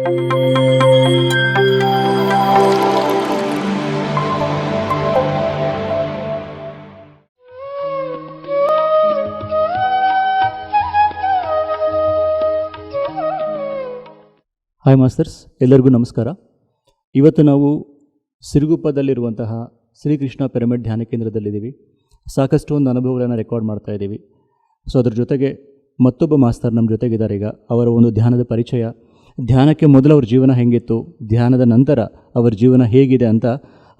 Hi ಮಾಸ್ತರ್ಸ್, ಎಲ್ಲರಿಗೂ ನಮಸ್ಕಾರ. ಇವತ್ತು ನಾವು ಸಿರುಗುಪ್ಪದಲ್ಲಿರುವಂತಹ ಶ್ರೀಕೃಷ್ಣ ಪಿರಮಿಡ್ ಧ್ಯಾನ ಕೇಂದ್ರದಲ್ಲಿದ್ದೀವಿ. ಸಾಕಷ್ಟು ಒಂದು ಅನುಭವಗಳನ್ನು ರೆಕಾರ್ಡ್ ಮಾಡ್ತಾ ಇದ್ದೀವಿ. ಸೊ ಅದ್ರ ಜೊತೆಗೆ ಮತ್ತೊಬ್ಬ ಮಾಸ್ತರ್ ನಮ್ಮ ಜೊತೆಗಿದ್ದಾರೆ. ಈಗ ಅವರ ಒಂದು ಧ್ಯಾನದ ಪರಿಚಯ, ಧ್ಯಾನಕ್ಕೆ ಮೊದಲು ಅವ್ರ ಜೀವನ ಹೇಗಿತ್ತು, ಧ್ಯಾನದ ನಂತರ ಅವರ ಜೀವನ ಹೇಗಿದೆ ಅಂತ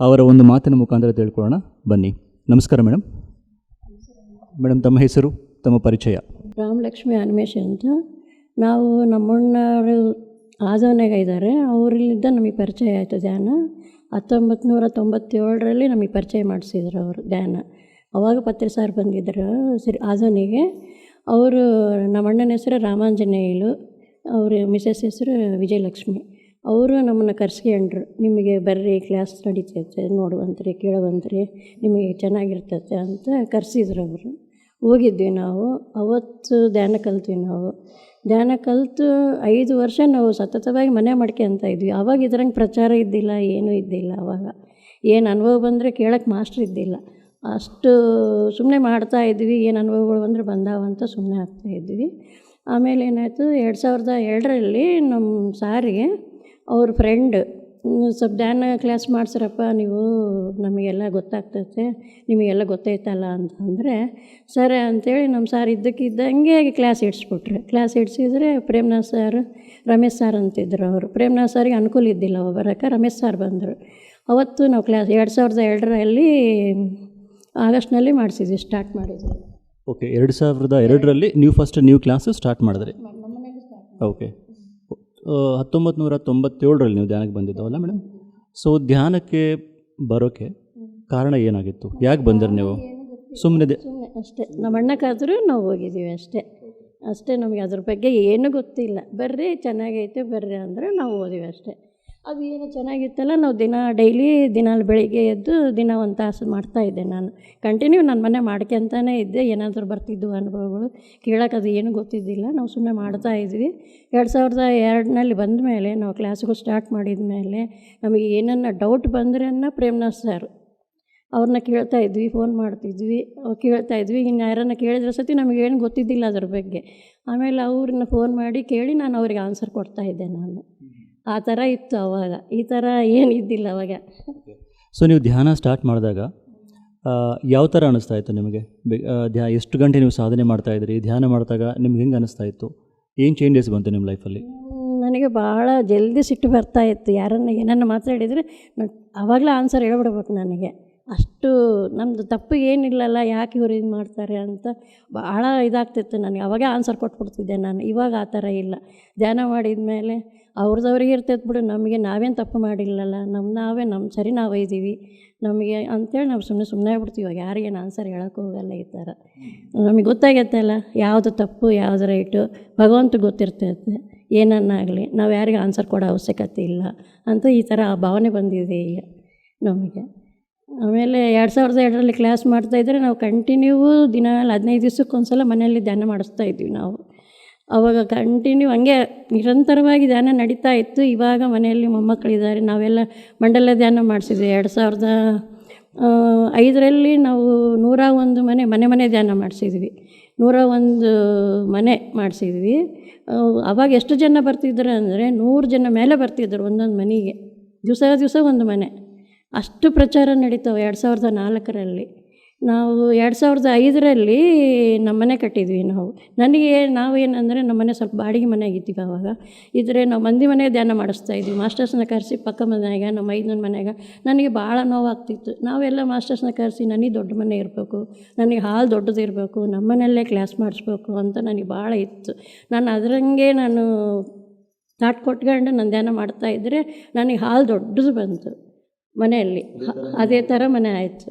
ಅವರ ಒಂದು ಮಾತಿನ ಮುಖಾಂತರ ತಿಳ್ಕೊಳ್ಳೋಣ. ಬನ್ನಿ. ನಮಸ್ಕಾರ ಮೇಡಮ್. ಮೇಡಮ್, ತಮ್ಮ ಹೆಸರು, ತಮ್ಮ ಪರಿಚಯ? ರಾಮಲಕ್ಷ್ಮಿ ಅನಿಮೇಶ್ ಅಂತ. ನಾವು ನಮ್ಮಣ್ಣವರು ಆಜವನಾಗ ಇದ್ದಾರೆ. ಅವರಿಂದ ನಮಗೆ ಪರಿಚಯ ಆಯಿತು ಧ್ಯಾನ. 1997ರಲ್ಲಿ ನಮಗೆ ಪರಿಚಯ ಮಾಡಿಸಿದ್ರು ಅವರು ಧ್ಯಾನ. ಅವಾಗ ಪತ್ರಿ ಸಾರ್ ಬಂದಿದ್ದರು ಆಜವನಿಗೆ. ಅವರು ನಮ್ಮಣ್ಣನ ಹೆಸರು ರಾಮಾಂಜನೇಯಲು, ಅವ್ರ ಮಿಸಸ್ ಹೆಸರು ವಿಜಯಲಕ್ಷ್ಮಿ. ಅವರು ನಮ್ಮನ್ನು ಕರೆಸ್ಕೊಂಡ್ರು, ನಿಮಗೆ ಬರ್ರಿ ಕ್ಲಾಸ್ ನಡೀತೈತೆ ನೋಡುವಂತ್ರಿ, ಕೇಳುವಂತ್ರಿ, ನಿಮಗೆ ಚೆನ್ನಾಗಿರ್ತೈತೆ ಅಂತ ಕರೆಸಿದ್ರು ಅವರು. ಹೋಗಿದ್ವಿ ನಾವು. ಅವತ್ತು ಧ್ಯಾನ ಕಲ್ತ್ವಿ ನಾವು. ಧ್ಯಾನ ಕಲಿತು 5 ವರ್ಷ ನಾವು ಸತತವಾಗಿ ಮನೆ ಮಾಡ್ಕೊಂತ ಇದ್ವಿ. ಆವಾಗ ಇದ್ರಂಗೆ ಪ್ರಚಾರ ಇದ್ದಿಲ್ಲ, ಏನೂ ಇದ್ದಿಲ್ಲ. ಆವಾಗ ಏನು ಅನುಭವ ಬಂದರೆ ಕೇಳೋಕ್ಕೆ ಮಾಸ್ಟ್ರ್ ಇದ್ದಿಲ್ಲ. ಅಷ್ಟು ಸುಮ್ಮನೆ ಮಾಡ್ತಾಯಿದ್ವಿ. ಏನು ಅನುಭವಗಳು ಬಂದರೆ ಬಂದಾವಂತ ಸುಮ್ಮನೆ ಆಗ್ತಾಯಿದ್ವಿ. ಆಮೇಲೆ ಏನಾಯಿತು, 2002ರಲ್ಲಿ ನಮ್ಮ ಸಾರಿಗೆ ಅವ್ರ ಫ್ರೆಂಡ್ ಸ್ವಲ್ಪ ಧ್ಯಾನ ಕ್ಲಾಸ್ ಮಾಡ್ಸ್ರಪ್ಪ ನೀವು, ನಮಗೆಲ್ಲ ಗೊತ್ತಾಗ್ತೈತೆ, ನಿಮಗೆಲ್ಲ ಗೊತ್ತೈತಲ್ಲ ಅಂತಂದರೆ ಸರಿ ಅಂಥೇಳಿ ನಮ್ಮ ಸಾರ್ ಇದ್ದಕ್ಕಿದ್ದಂಗೆ ಕ್ಲಾಸ್ ಇಡಿಸ್ಬಿಟ್ರೆ. ಕ್ಲಾಸ್ ಇಡಿಸಿದ್ರೆ ಪ್ರೇಮ್ನಾಥ್ ಸಾರ್, ರಮೇಶ್ ಸಾರ್ ಅಂತಿದ್ರು ಅವರು. ಪ್ರೇಮ್ನಾಥ್ ಸಾರಿಗೆ ಅನುಕೂಲ ಇದ್ದಿಲ್ಲ ಬರೋಕ್ಕೆ, ರಮೇಶ್ ಸಾರ್ ಬಂದರು. ಅವತ್ತು ನಾವು ಕ್ಲಾಸ್ 2002ರಲ್ಲಿ ಆಗಸ್ಟ್ನಲ್ಲಿ ಮಾಡಿಸಿದ್ವಿ, ಸ್ಟಾರ್ಟ್ ಮಾಡಿದ್ವಿ. ಓಕೆ, 2002ರಲ್ಲಿ ನೀವು ಕ್ಲಾಸು ಸ್ಟಾರ್ಟ್ ಮಾಡಿದ್ರಿ. ಓಕೆ, 1997ರಲ್ಲಿ ನೀವು ಧ್ಯಾನಕ್ಕೆ ಬಂದಿದ್ದವಲ್ಲ ಮೇಡಮ್? ಸೊ ಧ್ಯಾನಕ್ಕೆ ಬರೋಕ್ಕೆ ಕಾರಣ ಏನಾಗಿತ್ತು? ಯಾಕೆ ಬಂದಿರಿ ನೀವು? ಸುಮ್ಮನೆ ಅಷ್ಟೇ. ನಮ್ಮ ಅಣ್ಣಕ್ಕಾದರೂ ನಾವು ಹೋಗಿದ್ದೀವಿ ಅಷ್ಟೇ. ನಮಗೆ ಅದ್ರ ಬಗ್ಗೆ ಏನೂ ಗೊತ್ತಿಲ್ಲ. ಬರ್ರಿ ಚೆನ್ನಾಗೈತೆ ಬರ್ರಿ ಅಂದರೆ ನಾವು ಹೋದಿವಿ ಅಷ್ಟೇ. ಅದು ಏನು ಚೆನ್ನಾಗಿತ್ತಲ್ಲ, ನಾವು ದಿನಾಲು ಬೆಳಿಗ್ಗೆ ಎದ್ದು ಒಂದು ತಾಸು ಮಾಡ್ತಾಯಿದ್ದೆ ನಾನು. ಕಂಟಿನ್ಯೂ ನನ್ನ ಮನೆ ಮಾಡ್ಕೊತಾನೆ ಇದ್ದೆ. ಏನಾದರೂ ಬರ್ತಿದ್ವು ಅನುಭವಗಳು, ಕೇಳೋಕೆ ಅದು ಏನೂ ಗೊತ್ತಿದ್ದಿಲ್ಲ. ನಾವು ಸುಮ್ಮನೆ ಮಾಡ್ತಾಯಿದ್ವಿ. 2002ನಲ್ಲಿ ಬಂದ ಮೇಲೆ, ನಾವು ಕ್ಲಾಸ್ಗೂ ಸ್ಟಾರ್ಟ್ ಮಾಡಿದ ಮೇಲೆ, ನಮಗೆ ಏನನ್ನ ಡೌಟ್ ಬಂದ್ರೆ ಪ್ರೇಮ್ನಾಥ್ ಸರ್ ಅವ್ರನ್ನ ಕೇಳ್ತಾಯಿದ್ವಿ, ಫೋನ್ ಮಾಡ್ತಿದ್ವಿ, ಕೇಳ್ತಾಯಿದ್ವಿ. ಇನ್ನು ಯಾರನ್ನ ಕೇಳಿದ್ರೆ ಸತಿ ನಮಗೇನು ಗೊತ್ತಿದ್ದಿಲ್ಲ ಅದ್ರ ಬಗ್ಗೆ. ಆಮೇಲೆ ಅವ್ರನ್ನ ಫೋನ್ ಮಾಡಿ ಕೇಳಿ ನಾನು ಅವ್ರಿಗೆ ಆನ್ಸರ್ ಕೊಡ್ತಾಯಿದ್ದೆ ನಾನು. ಆ ಥರ ಇತ್ತು ಅವಾಗ. ಈ ಥರ ಏನಿದ್ದಿಲ್ಲ ಅವಾಗ. ಸೊ ನೀವು ಧ್ಯಾನ ಸ್ಟಾರ್ಟ್ ಮಾಡಿದಾಗ ಯಾವ ಥರ ಅನ್ನಿಸ್ತಾ ಇತ್ತು ನಿಮಗೆ? ಎಷ್ಟು ಗಂಟೆ ನೀವು ಸಾಧನೆ ಮಾಡ್ತಾಯಿದ್ರಿ? ಧ್ಯಾನ ಮಾಡಿದಾಗ ನಿಮ್ಗೆ ಹೆಂಗೆ ಅನ್ನಿಸ್ತಾ ಇತ್ತು? ಏನು ಚೇಂಜಸ್ ಬಂತು ನಿಮ್ಮ ಲೈಫಲ್ಲಿ? ನನಗೆ ಭಾಳ ಜಲ್ದಿ ಸಿಟ್ಟು ಬರ್ತಾಯಿತ್ತು. ಯಾರನ್ನ ಏನನ್ನ ಮಾತಾಡಿದರೆ ಆವಾಗಲೇ ಆನ್ಸರ್ ಹೇಳ್ಬಿಡ್ಬೇಕು ನನಗೆ. ಅಷ್ಟು ನಮ್ಮದು ತಪ್ಪು ಏನಿಲ್ಲಲ್ಲ, ಯಾಕೆ ಇವ್ರು ಇದು ಮಾಡ್ತಾರೆ ಅಂತ ಭಾಳ ಇದಾಗ್ತಿತ್ತು ನನಗೆ. ಅವಾಗೇ ಆನ್ಸರ್ ಕೊಟ್ಬಿಡ್ತಿದ್ದೆ ನಾನು. ಇವಾಗ ಆ ಥರ ಇಲ್ಲ. ಧ್ಯಾನ ಮಾಡಿದ ಮೇಲೆ ಅವ್ರದವ್ರಿಗೆ ಇರ್ತೈತೆ ಬಿಡು, ನಮಗೆ ನಾವೇನು ತಪ್ಪು ಮಾಡಿಲ್ಲಲ್ಲ, ನಮ್ಮ ಸರಿ ನಾವು ಇದ್ದೀವಿ ನಮಗೆ ಅಂಥೇಳಿ ನಾವು ಸುಮ್ಮನೆ ಆಗ್ಬಿಡ್ತೀವಿ. ಇವಾಗ ಯಾರಿಗೇನು ಆನ್ಸರ್ ಹೇಳೋಕ್ಕೆ ಹೋಗಲ್ಲ. ಈ ಥರ ನಮಗೆ ಗೊತ್ತಾಗೈತಲ್ಲ ಯಾವುದು ತಪ್ಪು ಯಾವುದು ರೈಟು, ಭಗವಂತ ಗೊತ್ತಿರ್ತೈತೆ. ಏನನ್ನಾಗಲಿ ನಾವು ಯಾರಿಗೆ ಆನ್ಸರ್ ಕೊಡೋ ಅವಶ್ಯಕತೆ ಇಲ್ಲ ಅಂತ ಈ ಥರ ಭಾವನೆ ಬಂದಿದೆ ಈಗ ನಮಗೆ. ಆಮೇಲೆ 2002ರಲ್ಲಿ ಕ್ಲಾಸ್ ಮಾಡ್ತಾಯಿದ್ರೆ ನಾವು ಕಂಟಿನ್ಯೂ ದಿನಾಲು 15 ದಿವಸಕ್ಕೊಂದ್ಸಲ ಮನೆಯಲ್ಲಿ ಧ್ಯಾನ ಮಾಡಿಸ್ತಾಯಿದ್ವಿ ನಾವು. ಆವಾಗ ಕಂಟಿನ್ಯೂ ಹಂಗೆ ನಿರಂತರವಾಗಿ ಧ್ಯಾನ ನಡೀತಾ ಇತ್ತು. ಇವಾಗ ಮನೆಯಲ್ಲಿ ಮೊಮ್ಮಕ್ಕಳಿದ್ದಾರೆ, ನಾವೆಲ್ಲ ಮಂಡಲ ಧ್ಯಾನ ಮಾಡಿಸಿದ್ವಿ. 2005ರಲ್ಲಿ ನಾವು 101 ಮನೆ ಧ್ಯಾನ ಮಾಡಿಸಿದ್ವಿ. 101 ಮನೆ ಮಾಡಿಸಿದ್ವಿ. ಆವಾಗ ಎಷ್ಟು ಜನ ಬರ್ತಿದ್ರು ಅಂದರೆ 100 ಜನ ಮೇಲೆ ಬರ್ತಿದ್ರು ಒಂದೊಂದು ಮನೆಗೆ. ದಿವಸ ಒಂದು ಮನೆ. ಅಷ್ಟು ಪ್ರಚಾರ ನಡೀತಾವೆ. 2004ರಲ್ಲಿ ನಾವು 2005ರಲ್ಲಿ ನಮ್ಮ ಮನೆ ಕಟ್ಟಿದ್ವಿ ನಾವು. ನಾವೇನಂದರೆ ನಮ್ಮ ಮನೆ ಸ್ವಲ್ಪ ಬಾಡಿಗೆ ಮನೆ ಆಗಿದ್ದೀವಿ ಆವಾಗ. ನಾವು ಮಂದಿ ಮನೆ ಧ್ಯಾನ ಮಾಡಿಸ್ತಾಯಿದ್ವಿ. ಮಾಸ್ಟರ್ಸ್ನ ಕರೆಸಿ ಪಕ್ಕ ಮನೆಯಾಗ, ನಮ್ಮ ಮೈದನ ಮನೆಯಾಗ. ನನಗೆ ಭಾಳ ನೋವಾಗ್ತಿತ್ತು. ನಾವೆಲ್ಲ ಮಾಸ್ಟರ್ಸ್ನ ಕರೆಸಿ ನನಗೆ ದೊಡ್ಡ ಮನೆ ಇರಬೇಕು, ನನಗೆ ಹಾಲ್ ದೊಡ್ಡದಿರಬೇಕು, ನಮ್ಮ ಮನೆಯಲ್ಲೇ ಕ್ಲಾಸ್ ಮಾಡಿಸ್ಬೇಕು ಅಂತ ನನಗೆ ಭಾಳ ಇತ್ತು. ನಾನು ತಾಟ್ ಕೊಟ್ಕೊಂಡು ನಾನು ಧ್ಯಾನ ಮಾಡ್ತಾಯಿದ್ರೆ ನನಗೆ ಹಾಲ್ ದೊಡ್ಡದು ಬಂತು ಮನೆಯಲ್ಲಿ. ಅದೇ ಥರ ಮನೆ ಆಯಿತು.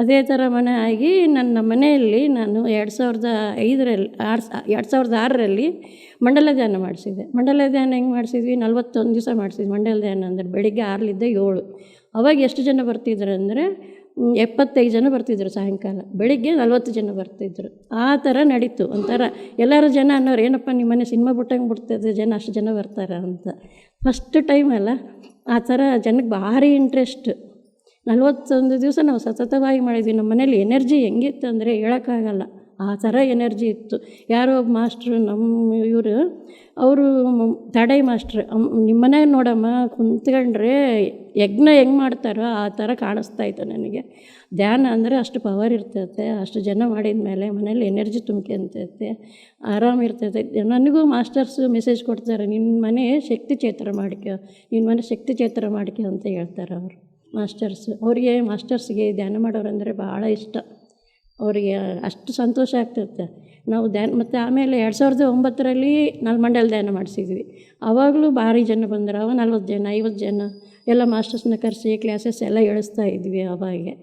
ಅದೇ ಥರ ಮನೆ ಆಗಿ ನನ್ನ ಮನೆಯಲ್ಲಿ ನಾನು 2006ರಲ್ಲಿ ಮಂಡಲ ಧ್ಯಾನ ಮಾಡಿಸಿದ್ದೆ. ಮಂಡಲ ಧ್ಯಾನ ಹೆಂಗೆ ಮಾಡಿಸಿದ್ವಿ, 41 ದಿವಸ ಮಾಡಿಸಿದ್ವಿ. ಮಂಡಲ ಧ್ಯಾನ ಅಂದರೆ ಬೆಳಿಗ್ಗೆ 6ರಿಂದ 7. ಅವಾಗ ಎಷ್ಟು ಜನ ಬರ್ತಿದ್ರು ಅಂದರೆ 75 ಜನ ಬರ್ತಿದ್ರು ಸಾಯಂಕಾಲ, ಬೆಳಿಗ್ಗೆ 40 ಜನ ಬರ್ತಿದ್ರು. ಆ ಥರ ನಡೀತು. ಒಂಥರ ಎಲ್ಲರೂ ಜನ ಅನ್ನೋರು, ಏನಪ್ಪ ನಿಮ್ಮ ಮನೆ ಸಿನಿಮಾ ಬಿಟ್ಟಂಗೆ ಬಿಡ್ತದೆ ಜನ, ಅಷ್ಟು ಜನ ಬರ್ತಾರೆ ಅಂತ. ಫಸ್ಟ್ ಟೈಮ್ ಅಲ್ಲ, ಆ ಥರ ಜನಕ್ಕೆ ಭಾರಿ ಇಂಟ್ರೆಸ್ಟ್. 41 ದಿವಸ ನಾವು ಸತತವಾಗಿ ಮಾಡಿದ್ವಿ. ನಮ್ಮ ಮನೇಲಿ ಎನರ್ಜಿ ಹೆಂಗಿತ್ತು ಅಂದರೆ ಹೇಳೋಕ್ಕಾಗಲ್ಲ, ಆ ಥರ ಎನರ್ಜಿ ಇತ್ತು. ಯಾರೋ ಒಬ್ಬ ಮಾಸ್ಟ್ರು, ನಮ್ಮ ಇವರು, ಅವರು ತಡೈ ಮಾಸ್ಟ್ರು, ನಿಮ್ಮ ಮನೆಗೆ ನೋಡಮ್ಮ ಕುಂತ್ಕೊಂಡ್ರೆ ಯಜ್ಞ ಹೆಂಗೆ ಮಾಡ್ತಾರೋ ಆ ಥರ ಕಾಣಿಸ್ತಾಯಿತ್ತು ನನಗೆ. ಧ್ಯಾನ ಅಂದರೆ ಅಷ್ಟು ಪವರ್ ಇರ್ತೈತೆ. ಅಷ್ಟು ಜನ ಮಾಡಿದ ಮೇಲೆ ಮನೇಲಿ ಎನರ್ಜಿ ತುಂಬ್ಕೊಂತೈತೆ, ಆರಾಮಿರ್ತೈತೆ. ನನಗೂ ಮಾಸ್ಟರ್ಸು ಮೆಸೇಜ್ ಕೊಡ್ತಾರೆ, ನಿನ್ನ ಮನೆ ಶಕ್ತಿ ಚೇತ್ರ ಮಾಡ್ಕೊ, ನಿನ್ನ ಮನೆ ಶಕ್ತಿ ಚೇತ್ರ ಮಾಡ್ಕೊ ಅಂತ ಹೇಳ್ತಾರೆ ಅವರು ಮಾಸ್ಟರ್ಸು. ಅವರಿಗೆ ಮಾಸ್ಟರ್ಸ್ಗೆ ಧ್ಯಾನ ಮಾಡೋರಂದರೆ ಭಾಳ ಇಷ್ಟ. ಅವರಿಗೆ ಅಷ್ಟು ಸಂತೋಷ ಆಗ್ತಿರುತ್ತೆ ನಾವು ಧ್ಯಾನ. ಮತ್ತು ಆಮೇಲೆ 2009ರಲ್ಲಿ ಮಂಡಲ ಧ್ಯಾನ ಮಾಡಿಸಿದ್ವಿ. ಆವಾಗಲೂ ಭಾರಿ ಜನ ಬಂದರು. ಅವ 40 ಜನ 50 ಜನ ಎಲ್ಲ ಮಾಸ್ಟರ್ಸ್ನ ಕರೆಸಿ ಕ್ಲಾಸಸ್ ಎಲ್ಲ ಹೇಳಿಸ್ತಾ ಇದ್ವಿ ಅವಾಗೆ.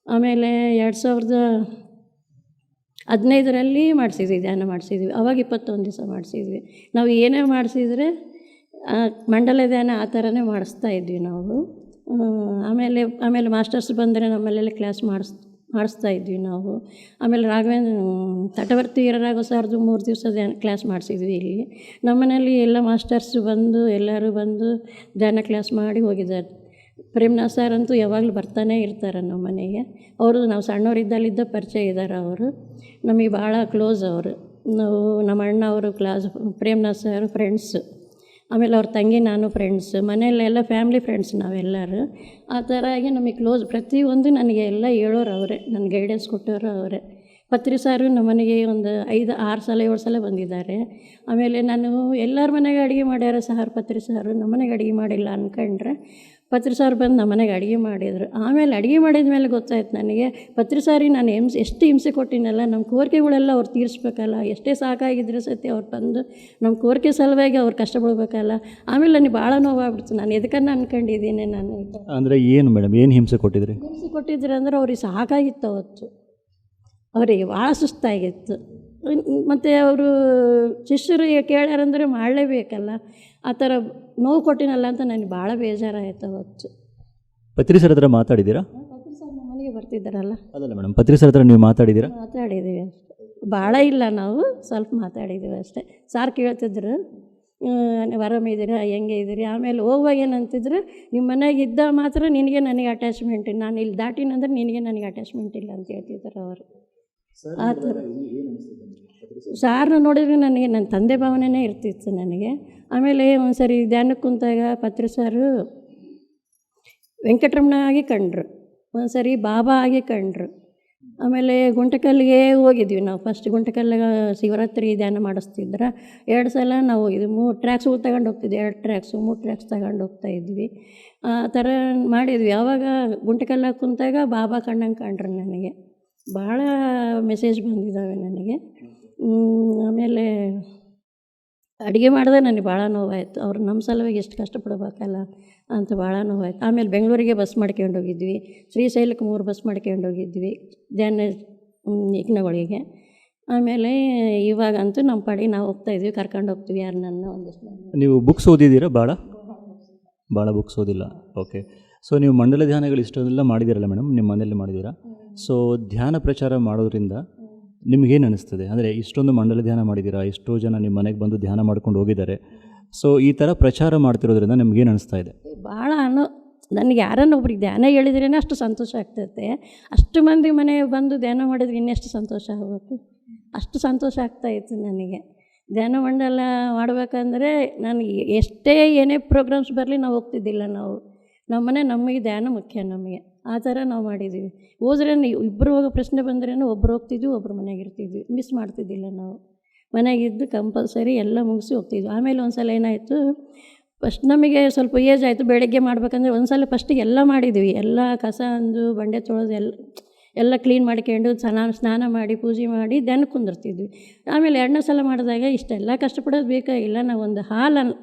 ಆಮೇಲೆ 2015ರಲ್ಲಿ ಮಾಡಿಸಿದ್ವಿ, ಧ್ಯಾನ ಮಾಡಿಸಿದ್ವಿ. ಅವಾಗ 21 ದಿವಸ ಮಾಡಿಸಿದ್ವಿ. ನಾವು ಏನೇ ಮಾಡಿಸಿದ್ರೆ ಮಂಡಲ ಧ್ಯಾನ ಆ ಥರನೇ ಮಾಡಿಸ್ತಾ ಇದ್ವಿ ನಾವು. ಆಮೇಲೆ ಮಾಸ್ಟರ್ಸ್ ಬಂದರೆ ನಮ್ಮಲ್ಲೆಲ್ಲ ಕ್ಲಾಸ್ ಮಾಡಿಸ್ತಾ ಇದ್ವಿ ನಾವು. ಆಮೇಲೆ ರಾಘವೇಂದ್ರ ತಟವರ್ತಿ ವೀರರಾಘವ ಸರ್ದು 3 ದಿವಸ ಧ್ಯಾನ ಕ್ಲಾಸ್ ಮಾಡಿಸಿದ್ವಿ ಇಲ್ಲಿ. ನಮ್ಮನೇಲಿ ಎಲ್ಲ ಮಾಸ್ಟರ್ಸ್ ಬಂದು, ಎಲ್ಲರೂ ಬಂದು ಧ್ಯಾನ ಕ್ಲಾಸ್ ಮಾಡಿ ಹೋಗಿದ್ದಾರೆ. ಪ್ರೇಮ್ನಾಥ್ ಸರ್ ಅಂತೂ ಯಾವಾಗಲೂ ಬರ್ತಾನೆ ಇರ್ತಾರೆ ನಮ್ಮ ಮನೆಗೆ. ಅವರು ನಾವು ಸಣ್ಣವರಿದ್ದಲ್ಲಿದ್ದ ಪರಿಚಯ ಇದ್ದಾರೆ. ಅವರು ನಮಗೆ ಭಾಳ ಕ್ಲೋಸ್. ಅವರು ನಾವು ನಮ್ಮ ಅಣ್ಣ ಅವರು ಪ್ರೇಮ್ನಾಥ್ ಸರ್ ಫ್ರೆಂಡ್ಸು. ಆಮೇಲೆ ಅವ್ರ ತಂಗಿ ನಾನು ಫ್ರೆಂಡ್ಸ್, ಮನೆಯಲ್ಲೆಲ್ಲ ಫ್ಯಾಮ್ಲಿ ಫ್ರೆಂಡ್ಸ್ ನಾವೆಲ್ಲರೂ. ಆ ಥರ ಆಗಿ ನಮಗೆ ಕ್ಲೋಸ್. ಪ್ರತಿಯೊಂದು ನನಗೆ ಎಲ್ಲ ಹೇಳೋರು ಅವರೇ, ನನ್ನ ಗೈಡೆನ್ಸ್ ಕೊಟ್ಟವರು ಅವರೇ. ಪತ್ರಿ ಸಾರು ನಮ್ಮ ಮನೆಗೆ ಒಂದು 5-6 ಸಲ 7 ಸಲ ಬಂದಿದ್ದಾರೆ. ಆಮೇಲೆ ನಾನು ಎಲ್ಲರ ಮನೆಗೆ ಅಡುಗೆ ಮಾಡ್ಯಾರ ಸಾರು ಪತ್ರಿ ಸಾರು, ನಮ್ಮ ಮನೆಗೆ ಅಡುಗೆ ಮಾಡಿಲ್ಲ ಅಂದ್ಕೊಂಡ್ರೆ ಪತ್ರಿ ಸಾರು ಬಂದು ನಮ್ಮ ಮನೆಗೆ ಅಡುಗೆ ಮಾಡಿದರು. ಆಮೇಲೆ ಅಡುಗೆ ಮಾಡಿದ ಮೇಲೆ ಗೊತ್ತಾಯ್ತು ನನಗೆ, ಪತ್ರಿ ಸಾರಿಗೆ ನಾನು ಎಷ್ಟು ಹಿಂಸೆ ಕೊಟ್ಟಿನಲ್ಲ, ನಮ್ಮ ಕೋರಿಕೆಗಳೆಲ್ಲ ಅವ್ರು ತೀರಿಸ್ಬೇಕಲ್ಲ. ಎಷ್ಟೇ ಸಾಕಾಗಿದ್ರೆ ಸತಿ ಅವ್ರು ಬಂದು ನಮ್ಮ ಕೋರಿಕೆ ಸಲುವಾಗಿ ಅವ್ರು ಕಷ್ಟಪಡ್ಬೇಕಲ್ಲ. ಆಮೇಲೆ ನನಗೆ ಭಾಳ ನೋವಾಗ್ಬಿಡ್ತು. ನಾನು ಎದಕ್ಕನ್ನ ಅಂದ್ಕೊಂಡಿದ್ದೀನಿ ನಾನು. ಅಂದರೆ ಏನು ಮೇಡಮ್, ಏನು ಹಿಂಸೆ ಕೊಟ್ಟಿದ್ರಿ? ಹಿಂಸೆ ಕೊಟ್ಟಿದ್ರೆ ಅಂದರೆ ಅವ್ರಿಗೆ ಸಾಕಾಗಿತ್ತು ಅವತ್ತು, ಅವರಿಗೆ ಭಾಳ ಸುಸ್ತಾಗಿತ್ತು. ಮತ್ತು ಅವರು ಶಿಷ್ಯರು ಕೇಳ್ಯಾರಂದರೆ ಮಾಡಲೇಬೇಕಲ್ಲ. ಆ ಥರ ನೋವು ಕೊಟ್ಟಿನಲ್ಲ ಅಂತ ನನಗೆ ಭಾಳ ಬೇಜಾರಾಯಿತು ಅವತ್ತು. ಪತ್ರಿ ಸರ್ ಹತ್ರ ಮಾತಾಡಿದ್ದೀರಾ? ಪತ್ರಿ ಸರ್ ನಮ್ಮ ಮನೆಗೆ ಬರ್ತಿದ್ದಾರಲ್ಲ. ಅದಲ್ಲ ಮೇಡಮ್, ಪತ್ರಿ ಸರ್ ಹತ್ರ ನೀವು ಮಾತಾಡಿದ್ದೀರಾ? ಮಾತಾಡಿದ್ದೀವಿ ಅಷ್ಟೇ, ಭಾಳ ಇಲ್ಲ, ನಾವು ಸ್ವಲ್ಪ ಮಾತಾಡಿದ್ದೀವಿ ಅಷ್ಟೇ. ಸಾರ್ ಕೇಳ್ತಿದ್ರು, ಆರಾಮಿದ್ದೀರಾ, ಹೆಂಗೆ ಇದ್ದೀರಿ. ಆಮೇಲೆ ಹೋಗುವಾಗ ಏನಂತಿದ್ರು, ನಿಮ್ಮ ಮನೆಗೆ ಇದ್ದ ಮಾತ್ರ ನಿನಗೆ ನನಗೆ ಅಟ್ಯಾಚ್ಮೆಂಟ್, ನಾನು ಇಲ್ಲಿ ದಾಟಿನಂದ್ರೆ ನಿನಗೆ ನನಗೆ ಅಟ್ಯಾಚ್ಮೆಂಟ್ ಇಲ್ಲ ಅಂತ ಹೇಳ್ತಿದ್ದಾರೆ ಅವರು. ಆ ಥರ ಸಾರನ್ನ ನೋಡಿದ್ರೆ ನನಗೆ ನನ್ನ ತಂದೆ ಭಾವನೆನೇ ಇರ್ತಿತ್ತು ನನಗೆ. ಆಮೇಲೆ ಒಂದು ಸರಿ ಧ್ಯಾನಕ್ಕೆ ಕುಂತಾಗ ಪತ್ರಿ ಸಾರು ವೆಂಕಟರಮಣ ಆಗಿ ಕಂಡ್ರು, ಒಂದು ಸರಿ ಬಾಬಾ ಆಗಿ ಕಂಡ್ರು. ಆಮೇಲೆ ಗುಂಟಕಲ್ಲಿಗೆ ಹೋಗಿದ್ವಿ ನಾವು. ಫಸ್ಟ್ ಗುಂಟಕಲ್ಲಿಗೆ ಶಿವರಾತ್ರಿ ಧ್ಯಾನ ಮಾಡಿಸ್ತಿದ್ರೆ 2 ಸಲ ನಾವು ಇದು 3 ಟ್ರ್ಯಾಕ್ಸ್ಗಳು ತಗೊಂಡು ಹೋಗ್ತಿದ್ವಿ. 2 ಟ್ರ್ಯಾಕ್ಸು 3 ಟ್ರ್ಯಾಕ್ಸ್ ತಗೊಂಡು ಹೋಗ್ತಾಯಿದ್ವಿ. ಆ ಥರ ಮಾಡಿದ್ವಿ. ಆವಾಗ ಗುಂಟಕಲ್ಲಾಗ ಕುಂತಾಗ ಬಾಬಾ ಕಂಡಂಗೆ ಕಂಡ್ರು ನನಗೆ. ಭಾಳ ಮೆಸೇಜ್ ಬಂದಿದ್ದಾವೆ ನನಗೆ. ಆಮೇಲೆ ಅಡುಗೆ ಮಾಡಿದೆ ನನಗೆ ಭಾಳ ನೋವಾಯಿತು. ಅವ್ರು ನಮ್ಮ ಸಲುವಾಗಿ ಎಷ್ಟು ಕಷ್ಟಪಡಬೇಕಲ್ಲ ಅಂತ ಭಾಳ ನೋವಾಯಿತು. ಆಮೇಲೆ ಬೆಂಗಳೂರಿಗೆ ಬಸ್ ಮಾಡ್ಕೊಂಡು ಹೋಗಿದ್ವಿ, ಶ್ರೀಶೈಲಕ್ಕೆ 3 ಬಸ್ ಮಾಡ್ಕೊಂಡು ಹೋಗಿದ್ವಿ ಧ್ಯಾನ ಯಜ್ಞಗಳಿಗೆ. ಆಮೇಲೆ ಇವಾಗಂತೂ ನಮ್ಮ ಪಾಡಿಗೆ ನಾವು ಹೋಗ್ತಾಯಿದ್ವಿ, ಕರ್ಕೊಂಡು ಹೋಗ್ತೀವಿ ಯಾರನ್ನ ಒಂದಿಷ್ಟು. ನೀವು ಬುಕ್ಸ್ ಓದಿದ್ದೀರಾ? ಭಾಳ ಬುಕ್ಸ್ ಓದಿಲ್ಲ. ಓಕೆ. ಸೊ ನೀವು ಮಂಡಲ ಧ್ಯಾನಗಳು ಇಷ್ಟೊಂದೆಲ್ಲ ಮಾಡಿದ್ದೀರಲ್ಲ ಮೇಡಮ್, ನಿಮ್ಮ ಮನೆಯಲ್ಲಿ ಮಾಡಿದ್ದೀರಾ? ಸೊ ಧ್ಯಾನ ಪ್ರಚಾರ ಮಾಡೋದ್ರಿಂದ ನಿಮಗೇನು ಅನ್ನಿಸ್ತದೆ? ಅಂದರೆ ಇಷ್ಟೊಂದು ಮಂಡಲ ಧ್ಯಾನ ಮಾಡಿದ್ದೀರಾ, ಎಷ್ಟೋ ಜನ ನಿಮ್ಮ ಮನೆಗೆ ಬಂದು ಧ್ಯಾನ ಮಾಡ್ಕೊಂಡು ಹೋಗಿದ್ದಾರೆ. ಸೊ ಈ ಥರ ಪ್ರಚಾರ ಮಾಡ್ತಿರೋದ್ರಿಂದ ನಿಮ್ಗೇನು ಅನ್ನಿಸ್ತಾ ಇದೆ? ಭಾಳ ನನಗೆ ಯಾರನ್ನ ಒಬ್ರಿಗೆ ಧ್ಯಾನ ಹೇಳಿದ್ರೇ ಅಷ್ಟು ಸಂತೋಷ ಆಗ್ತೈತೆ. ಅಷ್ಟು ಮಂದಿ ಮನೆಗೆ ಬಂದು ಧ್ಯಾನ ಮಾಡಿದ್ರೆ ಇನ್ನೆಷ್ಟು ಸಂತೋಷ ಆಗಬೇಕು. ಅಷ್ಟು ಸಂತೋಷ ಆಗ್ತಾಯಿತ್ತು ನನಗೆ. ಧ್ಯಾನ ಮಂಡಲ ಮಾಡಬೇಕಂದ್ರೆ ನನಗೆ ಎಷ್ಟೇ ಏನೇ ಪ್ರೋಗ್ರಾಮ್ಸ್ ಬರಲಿ ನಾವು ಹೋಗ್ತಿದ್ದಿಲ್ಲ. ನಮ್ಮ ಮನೆ ನಮಗೆ ಧ್ಯಾನ ಮುಖ್ಯ ನಮಗೆ. ಆ ಥರ ನಾವು ಮಾಡಿದ್ದೀವಿ. ಹೋದ್ರೆ ಇಬ್ಬರು ಹೋಗೋ ಪ್ರಶ್ನೆ ಬಂದ್ರೇನು ಒಬ್ಬರು ಹೋಗ್ತಿದ್ವಿ, ಒಬ್ಬರು ಮನೆಗೆ ಇರ್ತಿದ್ವಿ. ಮಿಸ್ ಮಾಡ್ತಿದ್ದಿಲ್ಲ ನಾವು. ಮನೆಗಿದ್ದು ಕಂಪಲ್ಸರಿ ಎಲ್ಲ ಮುಗಿಸಿ ಹೋಗ್ತಿದ್ವಿ. ಆಮೇಲೆ ಒಂದು ಸಲ ಏನಾಯಿತು, ಫಸ್ಟ್ ನಮಗೆ ಸ್ವಲ್ಪ ಏಜ್ ಆಯಿತು, ಬೆಳಗ್ಗೆ ಮಾಡ್ಬೇಕಂದ್ರೆ ಒಂದು ಸಲ ಫಸ್ಟಿಗೆ ಎಲ್ಲ ಮಾಡಿದ್ವಿ. ಎಲ್ಲ ಕಸ ಅಂದು ಬಂಡೆ ತೊಳೆದು ಎಲ್ಲ ಕ್ಲೀನ್ ಮಾಡ್ಕೊಂಡು ಸ್ನಾನ ಮಾಡಿ ಪೂಜೆ ಮಾಡಿ ಧ್ಯಾನಕ್ಕೆ ಕುಂದಿರ್ತಿದ್ವಿ. ಆಮೇಲೆ 2ನೇ ಸಲ ಮಾಡಿದಾಗ ಇಷ್ಟೆಲ್ಲ ಕಷ್ಟಪಡೋದು ಬೇಕಾಗಿಲ್ಲ, ನಾವು ಒಂದು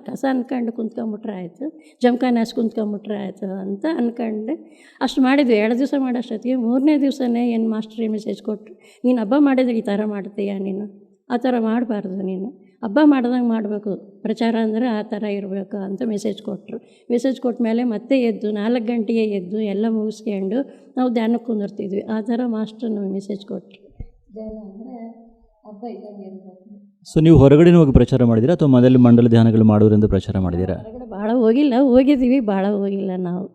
ಕಸ ಅನ್ಕೊಂಡು ಕುಂತ್ಕೊಂಬಿಟ್ರೆ ಆಯಿತು, ಜಮಖಾನೆ ಹಾಸಿ ಕುಂತ್ಕೊಂಬಿಟ್ರೆ ಆಯಿತು ಅಂತ ಅಂದ್ಕೊಂಡು ಅಷ್ಟು ಮಾಡಿದ್ವಿ. 2 ದಿವಸ ಮಾಡೋಷ್ಟೊತ್ತಿಗೆ 3ನೇ ದಿವಸನೇ ಏನು ಮಾಸ್ಟ್ರಿಗೆ ಮೆಸೇಜ್ ಕೊಟ್ಟರು, ನೀನು ಹಬ್ಬ ಮಾಡಿದ್ರೆ ಈ ಥರ ಮಾಡ್ತೀಯ, ನೀನು ಆ ಥರ ಮಾಡಬಾರ್ದು, ನೀನು ಹಬ್ಬ ಮಾಡ್ದಂಗೆ ಮಾಡಬೇಕು, ಪ್ರಚಾರ ಅಂದರೆ ಆ ಥರ ಇರಬೇಕು ಅಂತ ಮೆಸೇಜ್ ಕೊಟ್ಟರು. ಮೆಸೇಜ್ ಕೊಟ್ಟ ಮೇಲೆ ಮತ್ತೆ ಎದ್ದು 4 ಗಂಟೆಗೆ ಎದ್ದು ಎಲ್ಲ ಮುಗಿಸ್ಕೊಂಡು ನಾವು ಧ್ಯಾನಕ್ಕೆ ಕುಂದಿರ್ತಿದ್ವಿ. ಆ ಥರ ಮಾಸ್ಟ್ರು ನಮಗೆ ಮೆಸೇಜ್ ಕೊಟ್ಟರು. ಧ್ಯಾನ ಅಂದರೆ ಹಬ್ಬ ಇದ್ದಂಗೆ ಇರಬೇಕು. ಸೊ ನೀವು ಹೊರಗಡೆ ಹೋಗಿ ಪ್ರಚಾರ ಮಾಡಿದ್ದೀರಾ ಅಥವಾ ಮನೆಯಲ್ಲಿ ಮಂಡಲ ಧ್ಯಾನಗಳು ಮಾಡೋದ್ರಿಂದ ಪ್ರಚಾರ ಮಾಡಿದ್ದೀರಾ? ಹೊರಗಡೆ ಭಾಳ ಹೋಗಿದ್ದೀವಿ, ಭಾಳ ಹೋಗಿಲ್ಲ ನಾವು.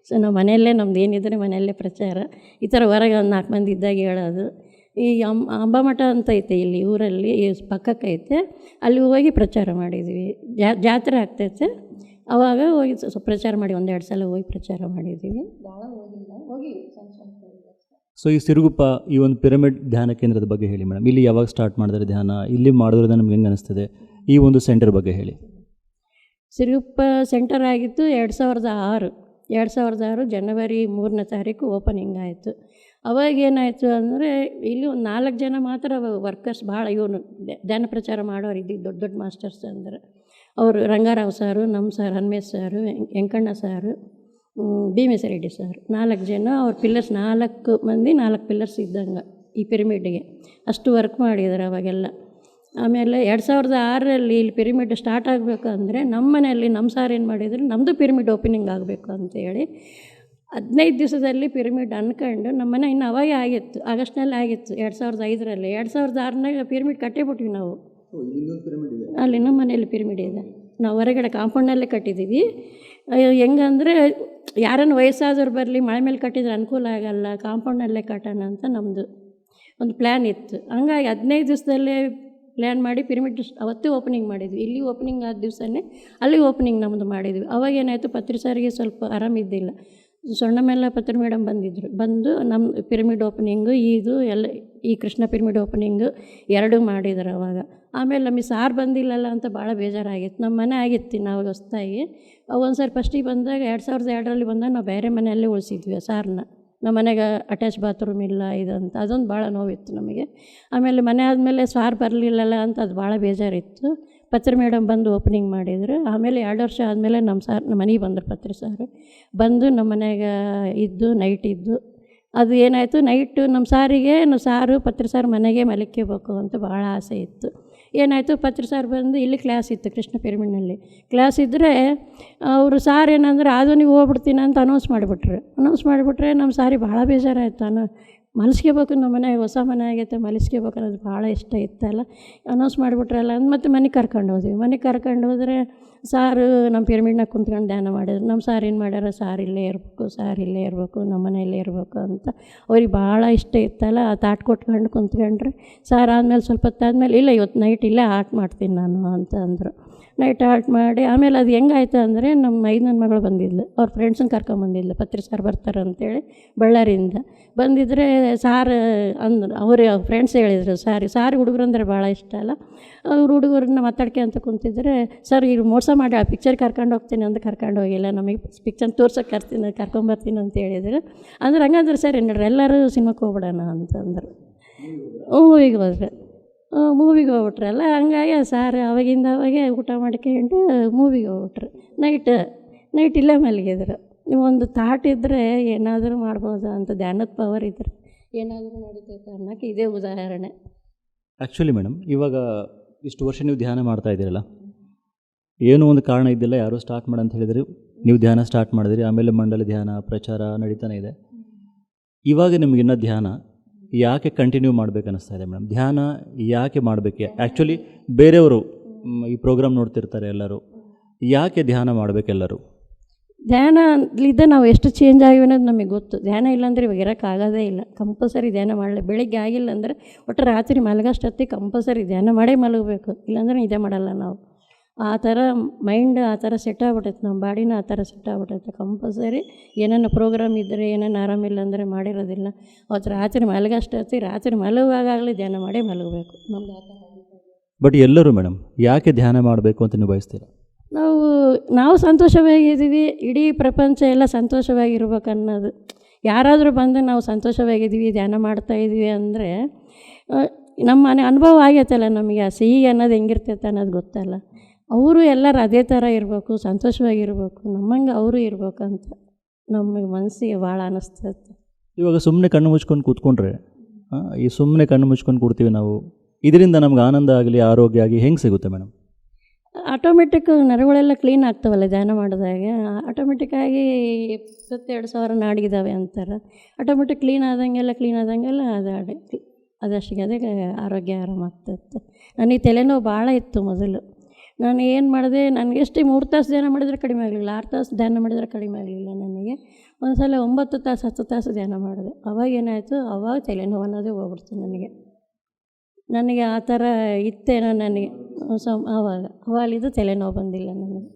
ಸೊ ನಾವು ಮನೆಯಲ್ಲೇ ನಮ್ದು ಏನಿದ್ರೆ ಮನೆಯಲ್ಲೇ ಪ್ರಚಾರ. ಈ ಥರ ಹೊರಗೆ ಒಂದು 4 ಮಂದಿ ಇದ್ದಾಗ ಹೇಳೋದು. ಈ ಅಂಬಾಮಠ ಅಂತ ಐತೆ ಇಲ್ಲಿ ಊರಲ್ಲಿ, ಪಕ್ಕಕ್ಕೆ ಐತೆ, ಅಲ್ಲಿ ಹೋಗಿ ಪ್ರಚಾರ ಮಾಡಿದ್ವಿ. ಜಾತ್ರೆ ಆಗ್ತೈತೆ, ಅವಾಗ ಹೋಗಿ ಪ್ರಚಾರ ಮಾಡಿ 1-2 ಸಲ ಹೋಗಿ ಪ್ರಚಾರ ಮಾಡಿದ್ದೀವಿ. ಭಾಳ ಹೋಗಿಲ್ಲ, ಹೋಗಿ ಸ್ವಲ್ಪ. ಸೊ ಈ ಸಿರುಗುಪ್ಪ ಈ ಒಂದು ಪಿರಮಿಡ್ ಧ್ಯಾನ ಕೇಂದ್ರದ ಬಗ್ಗೆ ಹೇಳಿ ಮೇಡಮ್. ಇಲ್ಲಿ ಯಾವಾಗ ಸ್ಟಾರ್ಟ್ ಮಾಡಿದ್ರೆ ಧ್ಯಾನ, ಇಲ್ಲಿ ಮಾಡೋದ್ರಿಂದ ನಮ್ಗೆ ಹೆಂಗೆ ಅನಿಸ್ತದೆ, ಈ ಒಂದು ಸೆಂಟರ್ ಬಗ್ಗೆ ಹೇಳಿ. ಸಿರುಗುಪ್ಪ ಸೆಂಟರ್ ಆಗಿತ್ತು 2006 ಜನವರಿ 3ನೇ ತಾರೀಕು ಓಪನಿಂಗ್ ಆಯಿತು. ಅವಾಗ ಏನಾಯಿತು ಅಂದರೆ ಇಲ್ಲಿ ಒಂದು 4 ಜನ ಮಾತ್ರ ವರ್ಕರ್ಸ್, ಭಾಳ ಇವನು ಧ್ಯಾನ ಪ್ರಚಾರ ಮಾಡೋರು ಇದ್ದಿದ್ದು ದೊಡ್ಡ ಮಾಸ್ಟರ್ಸ್ ಅಂದ್ರೆ ಅವರು ರಂಗಾರಾವ್ ಸಾರು, ನಮ್ಮ ಸಾರ್ ಹನುಮೇಶ್ ಸಾರು, ವೆಂಕಣ್ಣ ಸಾರು, ಭೀಮೇಶ ರೆಡ್ಡಿ ಸಾರು, 4 ಜನ. ಅವ್ರ ಪಿಲ್ಲರ್ಸ್ 4 ಮಂದಿ 4 ಪಿಲ್ಲರ್ಸ್ ಇದ್ದಂಗೆ ಈ ಪಿರಮಿಡ್ಗೆ ಅಷ್ಟು ವರ್ಕ್ ಮಾಡಿದ್ದಾರೆ ಅವಾಗೆಲ್ಲ. ಆಮೇಲೆ 2006ರಲ್ಲಿ ಇಲ್ಲಿ ಪಿರಮಿಡ್ ಸ್ಟಾರ್ಟ್ ಆಗಬೇಕು ಅಂದರೆ ನಮ್ಮ ಮನೆಯಲ್ಲಿ ನಮ್ಮ ಸಾರ್ ಏನು ಮಾಡಿದ್ರು, ನಮ್ಮದು ಪಿರಮಿಡ್ ಓಪನಿಂಗ್ ಆಗಬೇಕು ಅಂತೇಳಿ 15 ದಿವಸದಲ್ಲಿ ಪಿರಮಿಡ್ ಅನ್ಕೊಂಡು ನಮ್ಮ ಮನೆ ಇನ್ನು ಅವಾಗೇ ಆಗಿತ್ತು, ಆಗಸ್ಟ್ನಲ್ಲಿ ಆಗಿತ್ತು 2005ರಲ್ಲಿ. 2006ನಾಗ ಪಿರಮಿಡ್ ಕಟ್ಟಿಬಿಟ್ವಿ ನಾವು. ಅಲ್ಲಿ ನಮ್ಮ ಮನೆಯಲ್ಲಿ ಪಿರಮಿಡ್ ಇದೆ, ನಾವು ಹೊರಗಡೆ ಕಾಂಪೌಂಡಲ್ಲೇ ಕಟ್ಟಿದ್ದೀವಿ. ಹೆಂಗಂದರೆ ಯಾರನ್ನು ವಯಸ್ಸಾದವ್ರು ಬರಲಿ, ಮಳೆ ಮೇಲೆ ಕಟ್ಟಿದ್ರೆ ಅನುಕೂಲ ಆಗಲ್ಲ, ಕಾಂಪೌಂಡಲ್ಲೇ ಕಟ್ಟೋಣ ಅಂತ ನಮ್ಮದು ಒಂದು ಪ್ಲ್ಯಾನ್ ಇತ್ತು. ಹಂಗಾಗಿ 15 ದಿವಸದಲ್ಲೇ ಪ್ಲ್ಯಾನ್ ಮಾಡಿ ಪಿರಮಿಡ್ ಅವತ್ತೇ ಓಪನಿಂಗ್ ಮಾಡಿದ್ವಿ. ಇಲ್ಲಿ ಓಪನಿಂಗ್ ಆದ ದಿವಸನೇ ಅಲ್ಲಿ ಓಪನಿಂಗ್ ನಮ್ಮದು ಮಾಡಿದ್ವಿ. ಅವಾಗೇನಾಯಿತು, ಪತ್ರಿ ಸಾರಿಗೆ ಸ್ವಲ್ಪ ಆರಾಮಿದ್ದಿಲ್ಲ. ಸೊಣ್ಣಮೆಲ್ಲ ಪತ್ರಿ ಮೇಡಮ್ ಬಂದು ನಮ್ಮ ಪಿರಮಿಡ್ ಓಪನಿಂಗು ಇದು ಎಲ್ಲ, ಈ ಕೃಷ್ಣ ಪಿರಮಿಡ್ ಓಪನಿಂಗು 2 ಮಾಡಿದ್ರು ಅವಾಗ. ಆಮೇಲೆ ನಮಗೆ ಸಾರ್ ಬಂದಿಲ್ಲಲ್ಲ ಅಂತ ಭಾಳ ಬೇಜಾರಾಗಿತ್ತು. ನಮ್ಮ ಮನೆ ಆಗಿತ್ತು ನಾವು ಹೊಸ್ದಾಗಿ. ಒಂದು ಸಾರಿ ಫಸ್ಟಿಗೆ ಬಂದಾಗ 2002ರಲ್ಲಿ ಬಂದಾಗ ನಾವು ಬೇರೆ ಮನೆಯಲ್ಲೇ ಉಳಿಸಿದ್ವಿ ಸಾರನ್ನ. ನಮ್ಮ ಮನೆಗೆ ಅಟ್ಯಾಚ್ ಬಾತ್ರೂಮ್ ಇಲ್ಲ ಇದಂತ, ಅದೊಂದು ಭಾಳ ನೋವಿತ್ತು ನಮಗೆ. ಆಮೇಲೆ ಮನೆ ಆದಮೇಲೆ ಸಾರ್ ಬರಲಿಲ್ಲಲ್ಲ ಅಂತ ಅದು ಭಾಳ ಬೇಜಾರಿತ್ತು. ಪತ್ರಿ ಮೇಡಮ್ ಬಂದು ಓಪನಿಂಗ್ ಮಾಡಿದರು. ಆಮೇಲೆ 2 ವರ್ಷ ಆದಮೇಲೆ ನಮ್ಮ ಮನೆಗೆ ಬಂದರು ಪತ್ರಿ ಸಾರು. ಬಂದು ನಮ್ಮ ಮನೆಗೆ ಇದ್ದು ನೈಟ್ ಇದ್ದು, ಅದು ಏನಾಯಿತು, ನೈಟು ನಮ್ಮ ಸಾರಿಗೆ ಸಾರು ಪತ್ರಿ ಸಾರು ಮನೆಗೆ ಮಲಿಕ್ಕೋಬೇಕು ಅಂತ ಭಾಳ ಆಸೆ ಇತ್ತು. ಏನಾಯಿತು, ಪತ್ರಿ ಸಾರು ಬಂದು ಇಲ್ಲಿ ಕ್ಲಾಸ್ ಇತ್ತು ಕೃಷ್ಣ ಪಿರಮಿಡ್ನಲ್ಲಿ. ಕ್ಲಾಸ್ ಇದ್ದರೆ ಅವರು ಸಾರ್ ಏನಂದ್ರೆ ಅದು ನೀವು ಹೋಗ್ಬಿಡ್ತೀನಿ ಅಂತ ಅನೌನ್ಸ್ ಮಾಡಿಬಿಟ್ರೆ ನಮ್ಮ ಸಾರಿ ಭಾಳ ಬೇಜಾರಾಯಿತು. ಮಲಿಸ್ಕೋಬೇಕು, ನಮ್ಮ ಮನೆಗೆ ಹೊಸ ಮನೆ ಆಗೈತೆ, ಮಲಿಸ್ಕೋಬೇಕು ಅನ್ನೋದು ಭಾಳ ಇಷ್ಟ ಇತ್ತಲ್ಲ. ಅನೌನ್ಸ್ ಮಾಡಿಬಿಟ್ರಲ್ಲ ಅಂದು ಮತ್ತೆ ಮನೆಗೆ ಕರ್ಕೊಂಡು ಹೋದರೆ ಸಾರು ನಮ್ಮ ಪಿರಮಿಡ್ನಾಗ ಕುಂತ್ಕೊಂಡು ಧ್ಯಾನ ಮಾಡಿದ್ರು. ನಮ್ಮ ಸಾರ್ ಏನು ಮಾಡ್ಯಾರ, ಸಾರ್ ಇಲ್ಲೇ ಇರಬೇಕು, ನಮ್ಮ ಮನೆಯಲ್ಲೇ ಇರಬೇಕು ಅಂತ ಅವ್ರಿಗೆ ಭಾಳ ಇಷ್ಟ ಇತ್ತಲ್ಲ. ಆ ತಾಟ್ ಕೊಟ್ಕೊಂಡು ಕುಂತ್ಕೊಂಡ್ರೆ ಸಾರ್ ಆದಮೇಲೆ ಸ್ವಲ್ಪ ಹೊತ್ತಾದ್ಮೇಲೆ, ಇಲ್ಲ ಇವತ್ತು ನೈಟ್ ಇಲ್ಲೇ ಆರ್ಟ್ ಮಾಡ್ತೀನಿ ನಾನು ಅಂತ ಅಂದರು. ನೈಟ್ ಆರ್ಟ್ ಮಾಡಿ ಆಮೇಲೆ ಅದು ಹೆಂಗಾಯ್ತು ಅಂದರೆ, ನಮ್ಮ 5ನೇ ಮಗಳು ಬಂದಿದ್ಲು, ಅವ್ರ ಫ್ರೆಂಡ್ಸನ್ನ ಕರ್ಕೊಂಬಂದಿದ್ಲು. ಪತ್ರಿ ಸಾರ್ ಬರ್ತಾರೆ ಅಂತೇಳಿ ಬಳ್ಳಾರಿಯಿಂದ ಬಂದಿದ್ದರೆ ಸಾರು ಅಂದರು. ಅವ್ರ ಫ್ರೆಂಡ್ಸ್ ಹೇಳಿದರು, ಸಾರಿ ಹುಡುಗರಂದ್ರೆ ಭಾಳ ಇಷ್ಟ ಅಲ್ಲ. ಅವ್ರು ಹುಡುಗರನ್ನ ಮಾತಾಡ್ಕೊಂತ ಕುಂತಿದ್ರೆ, ಸರ್ ಈಗ ಮೋಸ ಮಾಡಿ ಆ ಪಿಕ್ಚರ್ ಕರ್ಕೊಂಡು ಹೋಗ್ತೀನಿ ಅಂತ ಕರ್ಕೊಂಡು ಹೋಗಿಲ್ಲ, ನಮಗೆ ಪಿಕ್ಚರ್ ತೋರ್ಸೋಕ್ಕೆ ಕರ್ಕೊಂಬರ್ತೀನಿ ಅಂತ ಹೇಳಿದ್ರು. ಅಂದ್ರೆ ಹಂಗಂದ್ರೆ ಸರಿ ನೋಡ್ರಿ ಎಲ್ಲರೂ ಸಿನಿಮಾಕ್ಕೆ ಹೋಗ್ಬಿಡೋಣ ಅಂತಂದರು. ಮೂವಿಗೆ ಹೋಗ್ಬಿಟ್ರಲ್ಲ. ಹಂಗಾಗಿ ಸಾರು ಅವಾಗಿಂದ ಅವಾಗೆ ಊಟ ಮಾಡ್ಕೊಂಡು ಮೂವಿಗೆ ಹೋಗ್ಬಿಟ್ರು. ನೈಟ್ ಇಲ್ಲೇ ಮಲಗಿದ್ರು. ಒಂದು ಥಾಟ್ ಇದ್ದರೆ ಏನಾದರೂ ಮಾಡ್ಬೋದು ಅಂತ, ಧ್ಯಾನದ ಪವರ್ ಇದ್ದರೆ ಏನಾದರೂ ನಡೀತೈತೆ ಅನ್ನೋಕ್ಕೆ ಇದೇ ಉದಾಹರಣೆ. ಆ್ಯಕ್ಚುಲಿ ಮೇಡಮ್, ಇವಾಗ ಇಷ್ಟು ವರ್ಷ ನೀವು ಧ್ಯಾನ ಮಾಡ್ತಾ ಇದ್ದೀರಲ್ಲ, ಏನೋ ಒಂದು ಕಾರಣ ಇದ್ದಿಲ್ಲ, ಯಾರೋ ಸ್ಟಾರ್ಟ್ ಮಾಡಿ ಅಂತ ಹೇಳಿದ್ರು, ನೀವು ಧ್ಯಾನ ಸ್ಟಾರ್ಟ್ ಮಾಡಿದ್ರಿ. ಆಮೇಲೆ ಮಂಡಲ ಧ್ಯಾನ ಪ್ರಚಾರ ನಡೀತಾನೆ ಇದೆ. ಇವಾಗ ನಿಮಗಿನ್ನ ಧ್ಯಾನ ಯಾಕೆ ಕಂಟಿನ್ಯೂ ಮಾಡಬೇಕು ಅನ್ನಿಸ್ತಾ ಇದೆ ಮೇಡಮ್? ಧ್ಯಾನ ಯಾಕೆ ಮಾಡಬೇಕು? ಆ್ಯಕ್ಚುಲಿ ಬೇರೆಯವರು ಈ ಪ್ರೋಗ್ರಾಮ್ ನೋಡ್ತಿರ್ತಾರೆ ಎಲ್ಲರೂ, ಯಾಕೆ ಧ್ಯಾನ ಮಾಡಬೇಕೆಲ್ಲರೂ? ಧ್ಯಾನಲಿದ್ದ ನಾವು ಎಷ್ಟು ಚೇಂಜ್ ಆಗಿವೆ ಅನ್ನೋದು ನಮಗೆ ಗೊತ್ತು. ಧ್ಯಾನ ಇಲ್ಲಾಂದರೆ ಇವಾಗ ಇರೋಕ್ಕಾಗೋದೇ ಇಲ್ಲ. ಕಂಪಲ್ಸರಿ ಧ್ಯಾನ ಮಾಡಲಿ. ಬೆಳಿಗ್ಗೆ ಆಗಿಲ್ಲ ಅಂದರೆ ಒಟ್ಟು ರಾತ್ರಿ ಮಲಗೋಷ್ಟೊತ್ತಿಗೆ ಕಂಪಲ್ಸರಿ ಧ್ಯಾನ ಮಾಡೇ ಮಲಗಬೇಕು, ಇಲ್ಲಾಂದ್ರೆ ನಿದ್ದೆ ಮಾಡಲ್ಲ ನಾವು. ಆ ಥರ ಮೈಂಡ್ ಆ ಥರ ಸೆಟ್ ಆಗ್ಬಿಟ್ಟೈತೆ, ನಮ್ಮ ಬಾಡಿನ ಆ ಥರ ಸೆಟ್ ಆಗ್ಬಿಟ್ಟೈತೆ. ಕಂಪಲ್ಸರಿ ಏನೇನು ಪ್ರೋಗ್ರಾಮ್ ಇದ್ದರೆ, ಏನೇನು ಆರಾಮಿಲ್ಲ ಅಂದರೆ ಮಾಡಿರೋದಿಲ್ಲ. ಅವತ್ತು ರಾತ್ರಿ ಮಲಗೋಷ್ಟೊತ್ತಿಗೆ, ರಾತ್ರಿ ಮಲಗುವಾಗಲೇ ಧ್ಯಾನ ಮಾಡೇ ಮಲಗಬೇಕು. ನಮ್ದು ಆ ಥರ. ಬಟ್ ಎಲ್ಲರೂ ಮೇಡಮ್ ಯಾಕೆ ಧ್ಯಾನ ಮಾಡಬೇಕು ಅಂತ ನೀವು ಬಯಸ್ತೀರಾ? ನಾವು ಸಂತೋಷವಾಗಿದ್ದೀವಿ, ಇಡೀ ಪ್ರಪಂಚ ಎಲ್ಲ ಸಂತೋಷವಾಗಿರ್ಬೇಕು ಅನ್ನೋದು. ಯಾರಾದರೂ ಬಂದು ನಾವು ಸಂತೋಷವಾಗಿದ್ದೀವಿ, ಧ್ಯಾನ ಮಾಡ್ತಾಯಿದ್ದೀವಿ ಅಂದರೆ ನಮ್ಮ ಅನುಭವ ಆಗೈತಲ್ಲ ನಮಗೆ. ಆ ಸಿಹಿ ಅನ್ನೋದು ಹೆಂಗಿರ್ತೈತೆ ಅನ್ನೋದು ಗೊತ್ತಲ್ಲ. ಅವರು ಎಲ್ಲರೂ ಅದೇ ಥರ ಇರಬೇಕು, ಸಂತೋಷವಾಗಿರ್ಬೇಕು, ನಮ್ಮಂಗೆ ಅವರು ಇರ್ಬೇಕಂತ ನಮಗೆ ಮನಸ್ಸಿಗೆ ಭಾಳ ಅನ್ನಿಸ್ತೈತೆ. ಇವಾಗ ಸುಮ್ಮನೆ ಕಣ್ಣು ಮುಚ್ಕೊಂಡು ಕೂತ್ಕೊಂಡ್ರೆ, ಈ ಸುಮ್ಮನೆ ಕಣ್ಣು ಮುಚ್ಕೊಂಡು ಕೂಡ್ತೀವಿ ನಾವು, ಇದರಿಂದ ನಮ್ಗೆ ಆನಂದ ಆಗಲಿ ಆರೋಗ್ಯ ಆಗಿ ಹೆಂಗೆ ಸಿಗುತ್ತೆ ಮೇಡಮ್? ಆಟೋಮೆಟಿಕ್ ನರಗಳೆಲ್ಲ ಕ್ಲೀನ್ ಆಗ್ತಾವಲ್ಲ ಧ್ಯಾನ ಮಾಡಿದಾಗ, ಆಟೋಮೆಟಿಕ್ಕಾಗಿ 22,000 ನಾಡಿಗಿದ್ದಾವೆ ಅಂತಾರೆ. ಆಟೋಮೆಟಿಕ್ ಕ್ಲೀನ್ ಆದಂಗೆಲ್ಲ ಅದಷ್ಟಿಗೆ ಅದೇ ಆರೋಗ್ಯ ಆರಾಮಾಗ್ತದೆ. ನನಗೆ ತಲೆನೋವು ಭಾಳ ಇತ್ತು ಮೊದಲು. ನಾನು ಏನು ಮಾಡಿದೆ, ನನಗೆ ಎಷ್ಟು 3 ತಾಸು ಧ್ಯಾನ ಮಾಡಿದರೆ ಕಡಿಮೆ ಆಗಲಿಲ್ಲ, 6 ತಾಸು ಧ್ಯಾನ ಮಾಡಿದರೆ ಕಡಿಮೆ ಆಗಲಿಲ್ಲ ನನಗೆ. ಒಂದು ಸಲ 9 ತಾಸು 10 ತಾಸು ಧ್ಯಾನ ಮಾಡಿದೆ. ಅವಾಗ ಏನಾಯಿತು, ಅವಾಗ ತಲೆನೋವು ಅನ್ನೋದೇ ಹೋಗ್ಬಿಡ್ತು ನನಗೆ ಆ ಥರ ಇತ್ತೇನೋ ನನಗೆ ಅವಾಗಲಿದ್ದು ತಲೆನೋವು ಬಂದಿಲ್ಲ ನನಗೆ.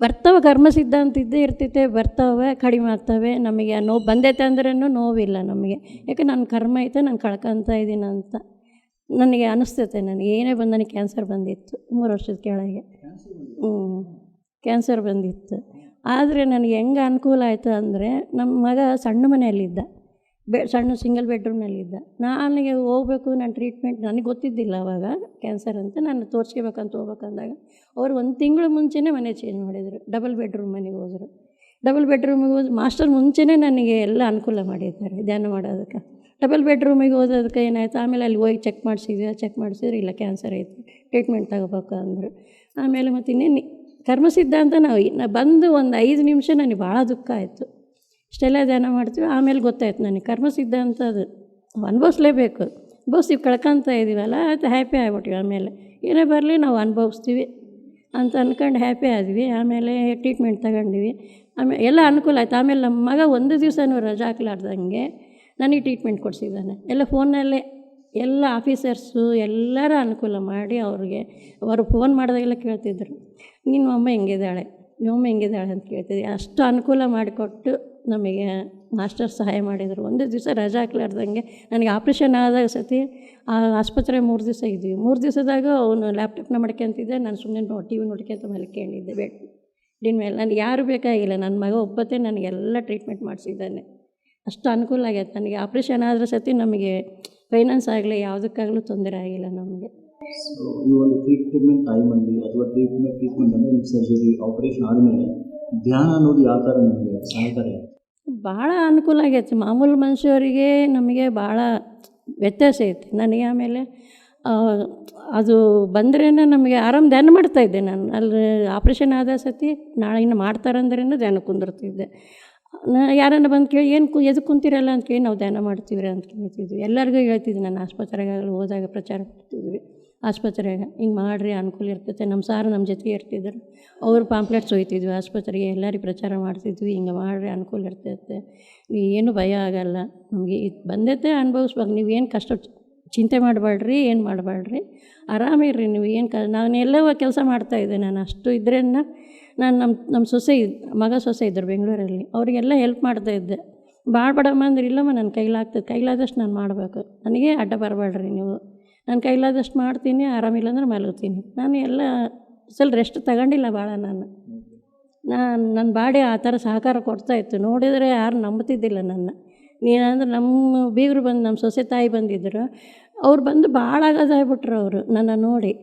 ಬರ್ತಾವೆ, ಕರ್ಮ ಸಿದ್ಧಾಂತ ಇದ್ದೇ ಇರ್ತೈತೆ, ಬರ್ತಾವೆ, ಕಡಿಮೆ ಆಗ್ತವೆ. ನಮಗೆ ನೋವು ಬಂದೈತೆ ಅಂದ್ರೂ ನೋವಿಲ್ಲ ನಮಗೆ, ಯಾಕೆ ನನ್ನ ಕರ್ಮ ಐತೆ, ನಾನು ಕಳ್ಕೊತ ಇದ್ದೀನಿ ಅಂತ ನನಗೆ ಅನಿಸ್ತೈತೆ. ನನಗೆ ಏನೇ ಬಂದು ನನಗೆ ಕ್ಯಾನ್ಸರ್ ಬಂದಿತ್ತು 3 ವರ್ಷದ ಕೆಳಗೆ. ಕ್ಯಾನ್ಸರ್ ಬಂದಿತ್ತು. ಆದರೆ ನನಗೆ ಹೆಂಗೆ ಅನುಕೂಲ ಆಯಿತು ಅಂದರೆ, ನಮ್ಮ ಮಗ ಸಣ್ಣ ಮನೆಯಲ್ಲಿದ್ದ, ಸಣ್ಣ ಸಿಂಗಲ್ ಬೆಡ್ರೂಮ್ನಲ್ಲಿದ್ದ. ನನಗೆ ಹೋಗಬೇಕು, ನಾನು ಟ್ರೀಟ್ಮೆಂಟ್ ನನಗೆ ಗೊತ್ತಿದ್ದಿಲ್ಲ ಅವಾಗ ಕ್ಯಾನ್ಸರ್ ಅಂತ. ನಾನು ತೋರಿಸ್ಕೋಬೇಕಂತ ಹೋಗ್ಬೇಕಂದಾಗ ಅವರು 1 ತಿಂಗಳು ಮುಂಚೆನೇ ಮನೆ ಚೇಂಜ್ ಮಾಡಿದರು, ಡಬಲ್ ಬೆಡ್ರೂಮ್ ಮನೆಗೆ ಹೋದರು. ಡಬಲ್ ಬೆಡ್ರೂಮಿಗೆ ಹೋಗಿ ಮಾಸ್ಟರ್ ಮುಂಚೆನೇ ನನಗೆ ಎಲ್ಲ ಅನುಕೂಲ ಮಾಡಿದ್ದಾರೆ ಧ್ಯಾನ ಮಾಡೋದಕ್ಕೆ. ಡಬಲ್ ಬೆಡ್ರೂಮಿಗೆ ಹೋದೋದಕ್ಕೆ ಏನಾಯಿತು, ಆಮೇಲೆ ಅಲ್ಲಿ ಹೋಗಿ ಚೆಕ್ ಮಾಡಿಸಿದ್ರೆ ಇಲ್ಲ ಕ್ಯಾನ್ಸರ್ ಐತಿ, ಟ್ರೀಟ್ಮೆಂಟ್ ತಗೋಬೇಕು ಅಂದರು. ಆಮೇಲೆ ಮತ್ತು ಇನ್ನೇನು ಕರ್ಮ ಸಿದ್ಧಾಂತ ನಾವು ಬಂದು ಒಂದು 5 ನಿಮಿಷ ನನಗೆ ಭಾಳ ದುಃಖ ಆಯಿತು. ಇಷ್ಟೆಲ್ಲ ಧ್ಯಾನ ಮಾಡ್ತೀವಿ, ಆಮೇಲೆ ಗೊತ್ತಾಯ್ತು ನನಗೆ ಕರ್ಮ ಸಿದ್ಧಾಂತ ಅದು ಅನುಭವಿಸ್ಲೇಬೇಕು. ಅನುಭವಿಸ್ತೀವಿ, ಕಳ್ಕೊತ ಇದ್ದೀವಲ್ಲ, ಅದು ಹ್ಯಾಪಿ ಆಗ್ಬಿಟ್ಟಿವಿ. ಆಮೇಲೆ ಏನೇ ಬರಲಿ ನಾವು ಅನುಭವಿಸ್ತೀವಿ ಅಂತ ಅಂದ್ಕೊಂಡು ಹ್ಯಾಪಿ ಆದ್ವಿ. ಆಮೇಲೆ ಟ್ರೀಟ್ಮೆಂಟ್ ತಗೊಂಡ್ವಿ, ಆಮೇಲೆ ಎಲ್ಲ ಅನುಕೂಲ ಆಯ್ತು. ಆಮೇಲೆ ನಮ್ಮ ಮಗ 1 ದಿವಸನೂ ರಜಾ ಹಾಕ್ಲಾರ್ದಂಗೆ ನನಗೆ ಟ್ರೀಟ್ಮೆಂಟ್ ಕೊಡಿಸಿದ್ದಾನೆ. ಎಲ್ಲ ಫೋನಲ್ಲೇ ಎಲ್ಲ ಆಫೀಸರ್ಸು ಎಲ್ಲರೂ ಅನುಕೂಲ ಮಾಡಿ ಅವರು ಫೋನ್ ಮಾಡಿದಾಗೆಲ್ಲ ಕೇಳ್ತಿದ್ರು, ನಿಮ್ಮ ಅಮ್ಮ ಹೆಂಗಿದ್ದಾಳೆ ಅಂತ ಕೇಳ್ತಿದ್ದೆ. ಅಷ್ಟು ಅನುಕೂಲ ಮಾಡಿಕೊಟ್ಟು ನಮಗೆ ಮಾಸ್ಟರ್ ಸಹಾಯ ಮಾಡಿದರು. 1 ದಿವಸ ರಜಾ ಹಾಕ್ಲಾರ್ದಂಗೆ ನನಗೆ ಆಪ್ರೇಷನ್ ಆದಾಗ ಸತಿ ಆಸ್ಪತ್ರೆ 3 ದಿವಸ ಇದ್ವಿ. 3 ದಿವಸದಾಗ ಅವನು ಲ್ಯಾಪ್ಟಾಪ್ನ ಮಾಡ್ಕೊಂತಿದ್ದೆ, ನಾನು ಸುಮ್ಮನೆ TV ನೋಡ್ಕೊಂತ ಮಲ್ಕೊಂಡಿದ್ದೆ ಬೆಡ್ಡಿನ ಮೇಲೆ. ನನಗೆ ಯಾರು ಬೇಕಾಗಿಲ್ಲ, ನನ್ನ ಮಗ ಒಬ್ಬತ್ತೇ ನನಗೆಲ್ಲ ಟ್ರೀಟ್ಮೆಂಟ್ ಮಾಡಿಸಿದ್ದಾನೆ. ಅಷ್ಟು ಅನುಕೂಲ ಆಗೈತೆ ನನಗೆ. ಆಪ್ರೇಷನ್ ಆದ್ರೆ ಸತಿ ನಮಗೆ ಫೈನಾನ್ಸ್ ಆಗಲಿ ಯಾವುದಕ್ಕಾಗಲೂ ತೊಂದರೆ ಆಗಿಲ್ಲ ನಮಗೆ. ಈ ಒಂದು ಟ್ರೀಟ್ಮೆಂಟ್ ಟೈಮಲ್ಲಿ ಅಥವಾ ಟ್ರೀಟ್ಮೆಂಟ್ ಅಂದರೆ ನಿಮ್ಮ ಸರ್ಜರಿ ಆಪ್ರೇಷನ್ ಆದಮೇಲೆ ಧ್ಯಾನ ಅನ್ನೋದು ಯಾವ ಥರ ನಮಗೆ ಸಹಾಯಕಾರಿ ಆಯಿತು? ಭಾಳ ಅನುಕೂಲ ಆಗೈತೆ. ಮಾಮೂಲು ಮನುಷ್ಯರಿಗೆ ನಮಗೆ ಭಾಳ ವ್ಯತ್ಯಾಸ ಐತಿ. ನನಗೆ ಆಮೇಲೆ ಅದು ಬಂದ್ರೇ ನಮಗೆ ಆರಾಮ್ ಧ್ಯಾನ ಮಾಡ್ತಾಯಿದ್ದೆ ನಾನು. ಅಲ್ಲಿ ಆಪ್ರೇಷನ್ ಆದ ಸತಿ ನಾಳೆ ಇನ್ನು ಮಾಡ್ತಾರಂದ್ರೇ ಧ್ಯಾನ ಕುಂದಿರ್ತಿದ್ದೆ. ಯಾರನ್ನ ಬಂದು ಕೇಳಿ ಎದಕ್ಕೆ ಕುಂತಿರಲ್ಲ ಅಂತ ಕೇಳಿ, ನಾವು ಧ್ಯಾನ ಮಾಡ್ತೀವ್ರಿ ಅಂತ ಕೇಳ್ತಿದ್ವಿ. ಎಲ್ಲರಿಗೂ ಹೇಳ್ತಿದ್ವಿ, ನಾನು ಆಸ್ಪತ್ರೆಗಾಗಲಿ ಹೋದಾಗ ಪ್ರಚಾರ ಮಾಡ್ತಿದ್ವಿ. ಆಸ್ಪತ್ರೆಗೆ ಹಿಂಗೆ ಮಾಡಿರಿ ಅನುಕೂಲ ಇರ್ತೈತೆ. ನಮ್ಮ ಸಾರು ನಮ್ಮ ಜೊತೆಗೆ ಇರ್ತಿದ್ರು, ಅವ್ರು ಪಾಂಪ್ಲೆಟ್ಸ್ ಒಯ್ತಿದ್ವಿ ಆಸ್ಪತ್ರೆಗೆ, ಎಲ್ಲರಿಗೆ ಪ್ರಚಾರ ಮಾಡ್ತಿದ್ವಿ, ಹಿಂಗೆ ಮಾಡಿರಿ ಅನುಕೂಲ ಇರ್ತೈತೆ, ಏನು ಭಯ ಆಗಲ್ಲ, ನಮಗೆ ಇದು ಬಂದೈತೆ ಅನುಭವಿಸ್ಬೇಕು, ನೀವೇನು ಕಷ್ಟ ಚಿಂತೆ ಮಾಡಬೇಡ್ರಿ, ಏನು ಮಾಡಬೇಡ್ರಿ, ಆರಾಮಿರ್ರಿ ನೀವು. ನಾನು ಎಲ್ಲವೋ ಕೆಲಸ ಮಾಡ್ತಾಯಿದ್ದೆ. ನಾನು ಅಷ್ಟು ಇದ್ರೇ ನಾನು ನಮ್ಮ ಮಗ ಸೊಸೆ ಇದ್ದರು ಬೆಂಗಳೂರಲ್ಲಿ, ಅವರಿಗೆಲ್ಲ ಹೆಲ್ಪ್ ಮಾಡ್ತಾಯಿದ್ದೆ. ಮಾಡಬೇಡಮ್ಮ ಅಂದ್ರೆ, ಇಲ್ಲಮ್ಮ ನನ್ನ ಕೈಲಾದಷ್ಟು ನಾನು ಮಾಡಬೇಕು, ನನಗೆ ಅಡ್ಡ ಬರಬೇಡ್ರಿ ನೀವು, ನಾನು ಕೈಲಾದಷ್ಟು ಮಾಡ್ತೀನಿ, ಆರಾಮಿಲ್ಲ ಅಂದ್ರೆ ಮಲಗ್ತೀನಿ. ನಾನು ಎಲ್ಲ ಸ್ವಲ್ಪ ರೆಸ್ಟ್ ತಗೊಂಡಿಲ್ಲ ಭಾಳ. ನನ್ನ ಬಾಡಿ ಆ ಥರ ಸಹಕಾರ ಕೊಡ್ತಾಯಿತ್ತು. ನೋಡಿದರೆ ಯಾರು ನಂಬ್ತಿದ್ದಿಲ್ಲ ನನ್ನ. ನೀನಂದ್ರೆ ನಮ್ಮ ಬೀಗರು ಬಂದು, ನಮ್ಮ ಸೊಸೆ ತಾಯಿ ಬಂದಿದ್ದರು, ಅವ್ರು ಬಂದು ಭಾಳ ಆಗೋದಾಗ್ಬಿಟ್ರು ಅವರು ನನ್ನ ನೋಡಿ.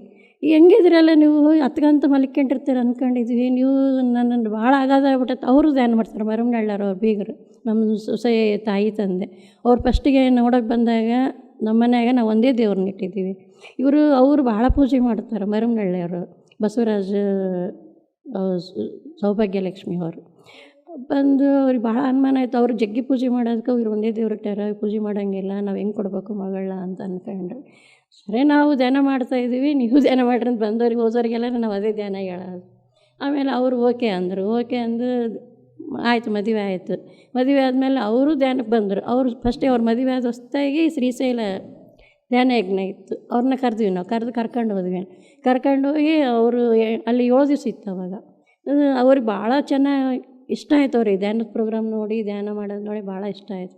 ಹೆಂಗಿದ್ರಲ್ಲ ನೀವು 10 ಗಂಟೆ ಮಲ್ಕೊಂಡಿರ್ತೀರ ಅಂದ್ಕೊಂಡಿದ್ವಿ, ನೀವು ನನ್ನನ್ನು ಭಾಳ ಆಗೋದಾಗ್ಬಿಟ್ಟೈತೆ. ಅವರು ಧ್ಯಾನ ಮಾಡ್ತಾರೆ, ಮರಮ್ನಳ್ಳಾರ ಅವ್ರು ಬೀಗರು, ನಮ್ಮ ಸೊಸೆ ತಾಯಿ ತಂದೆ. ಅವ್ರು ಫಸ್ಟಿಗೆ ನೋಡೋಕೆ ಬಂದಾಗ ನಮ್ಮ ಮನೆಯಾಗ ನಾವು ಒಂದೇ ದೇವ್ರನ್ನ ಇಟ್ಟಿದ್ದೀವಿ. ಅವರು ಭಾಳ ಪೂಜೆ ಮಾಡ್ತಾರೆ, ಮರಮ್ನಳ್ಳಿಯವರು, ಬಸವರಾಜ ಸೌಭಾಗ್ಯಲಕ್ಷ್ಮಿ ಅವರು ಬಂದು ಅವ್ರಿಗೆ ಭಾಳ ಅನುಮಾನ ಆಯಿತು. ಅವ್ರು ಜಗ್ಗಿ ಪೂಜೆ ಮಾಡೋದಕ್ಕೆ ಇವ್ರು ಒಂದೇ ದೇವ್ರು ಇಟ್ಟಾರ, ಪೂಜೆ ಮಾಡೋಂಗಿಲ್ಲ, ನಾವು ಹೆಂಗೆ ಕೊಡಬೇಕು ಮಗಳನ್ನ ಅಂತ ಅಂದ್ಕೊಂಡ್ರು. ಸರಿ ನಾವು ಧ್ಯಾನ ಮಾಡ್ತಾಯಿದ್ದೀವಿ, ನೀವು ಧ್ಯಾನ ಮಾಡ್ರಿ ಅಂತ ಬಂದವ್ರಿಗೆ ಹೋದವ್ರಿಗೆಲ್ಲ ನಾವು ಅದೇ ಧ್ಯಾನ ಹೇಳೋದು. ಆಮೇಲೆ ಅವರು ಓಕೆ ಅಂದರು. ಆಯಿತು, ಮದುವೆ ಆಯಿತು. ಮದುವೆ ಆದಮೇಲೆ ಅವರು ಧ್ಯಾನಕ್ಕೆ ಬಂದರು. ಅವರು ಫಸ್ಟೇ ಅವ್ರ ಮದುವೆ ಆದ ಹೊಸ್ತಾಗಿ ಶ್ರೀಶೈಲ ಧ್ಯಾನ ಯಜ್ಞ ಇತ್ತು, ಅವ್ರನ್ನ ಕರೆದ್ವಿ. ನಾವು ಕರ್ಕೊಂಡು ಹೋದ್ವಿ. ಕರ್ಕೊಂಡೋಗಿ ಅವರು ಅಲ್ಲಿ 7 ದಿವಸ ಇತ್ತು ಅವಾಗ. ಅವ್ರಿಗೆ ಭಾಳ ಚೆನ್ನಾಗಿ ಇಷ್ಟ ಆಯ್ತು. ಅವ್ರಿಗೆ ಧ್ಯಾನದ ಪ್ರೋಗ್ರಾಮ್ ನೋಡಿ, ಧ್ಯಾನ ಮಾಡೋದು ನೋಡಿ ಭಾಳ ಇಷ್ಟ ಆಯಿತು.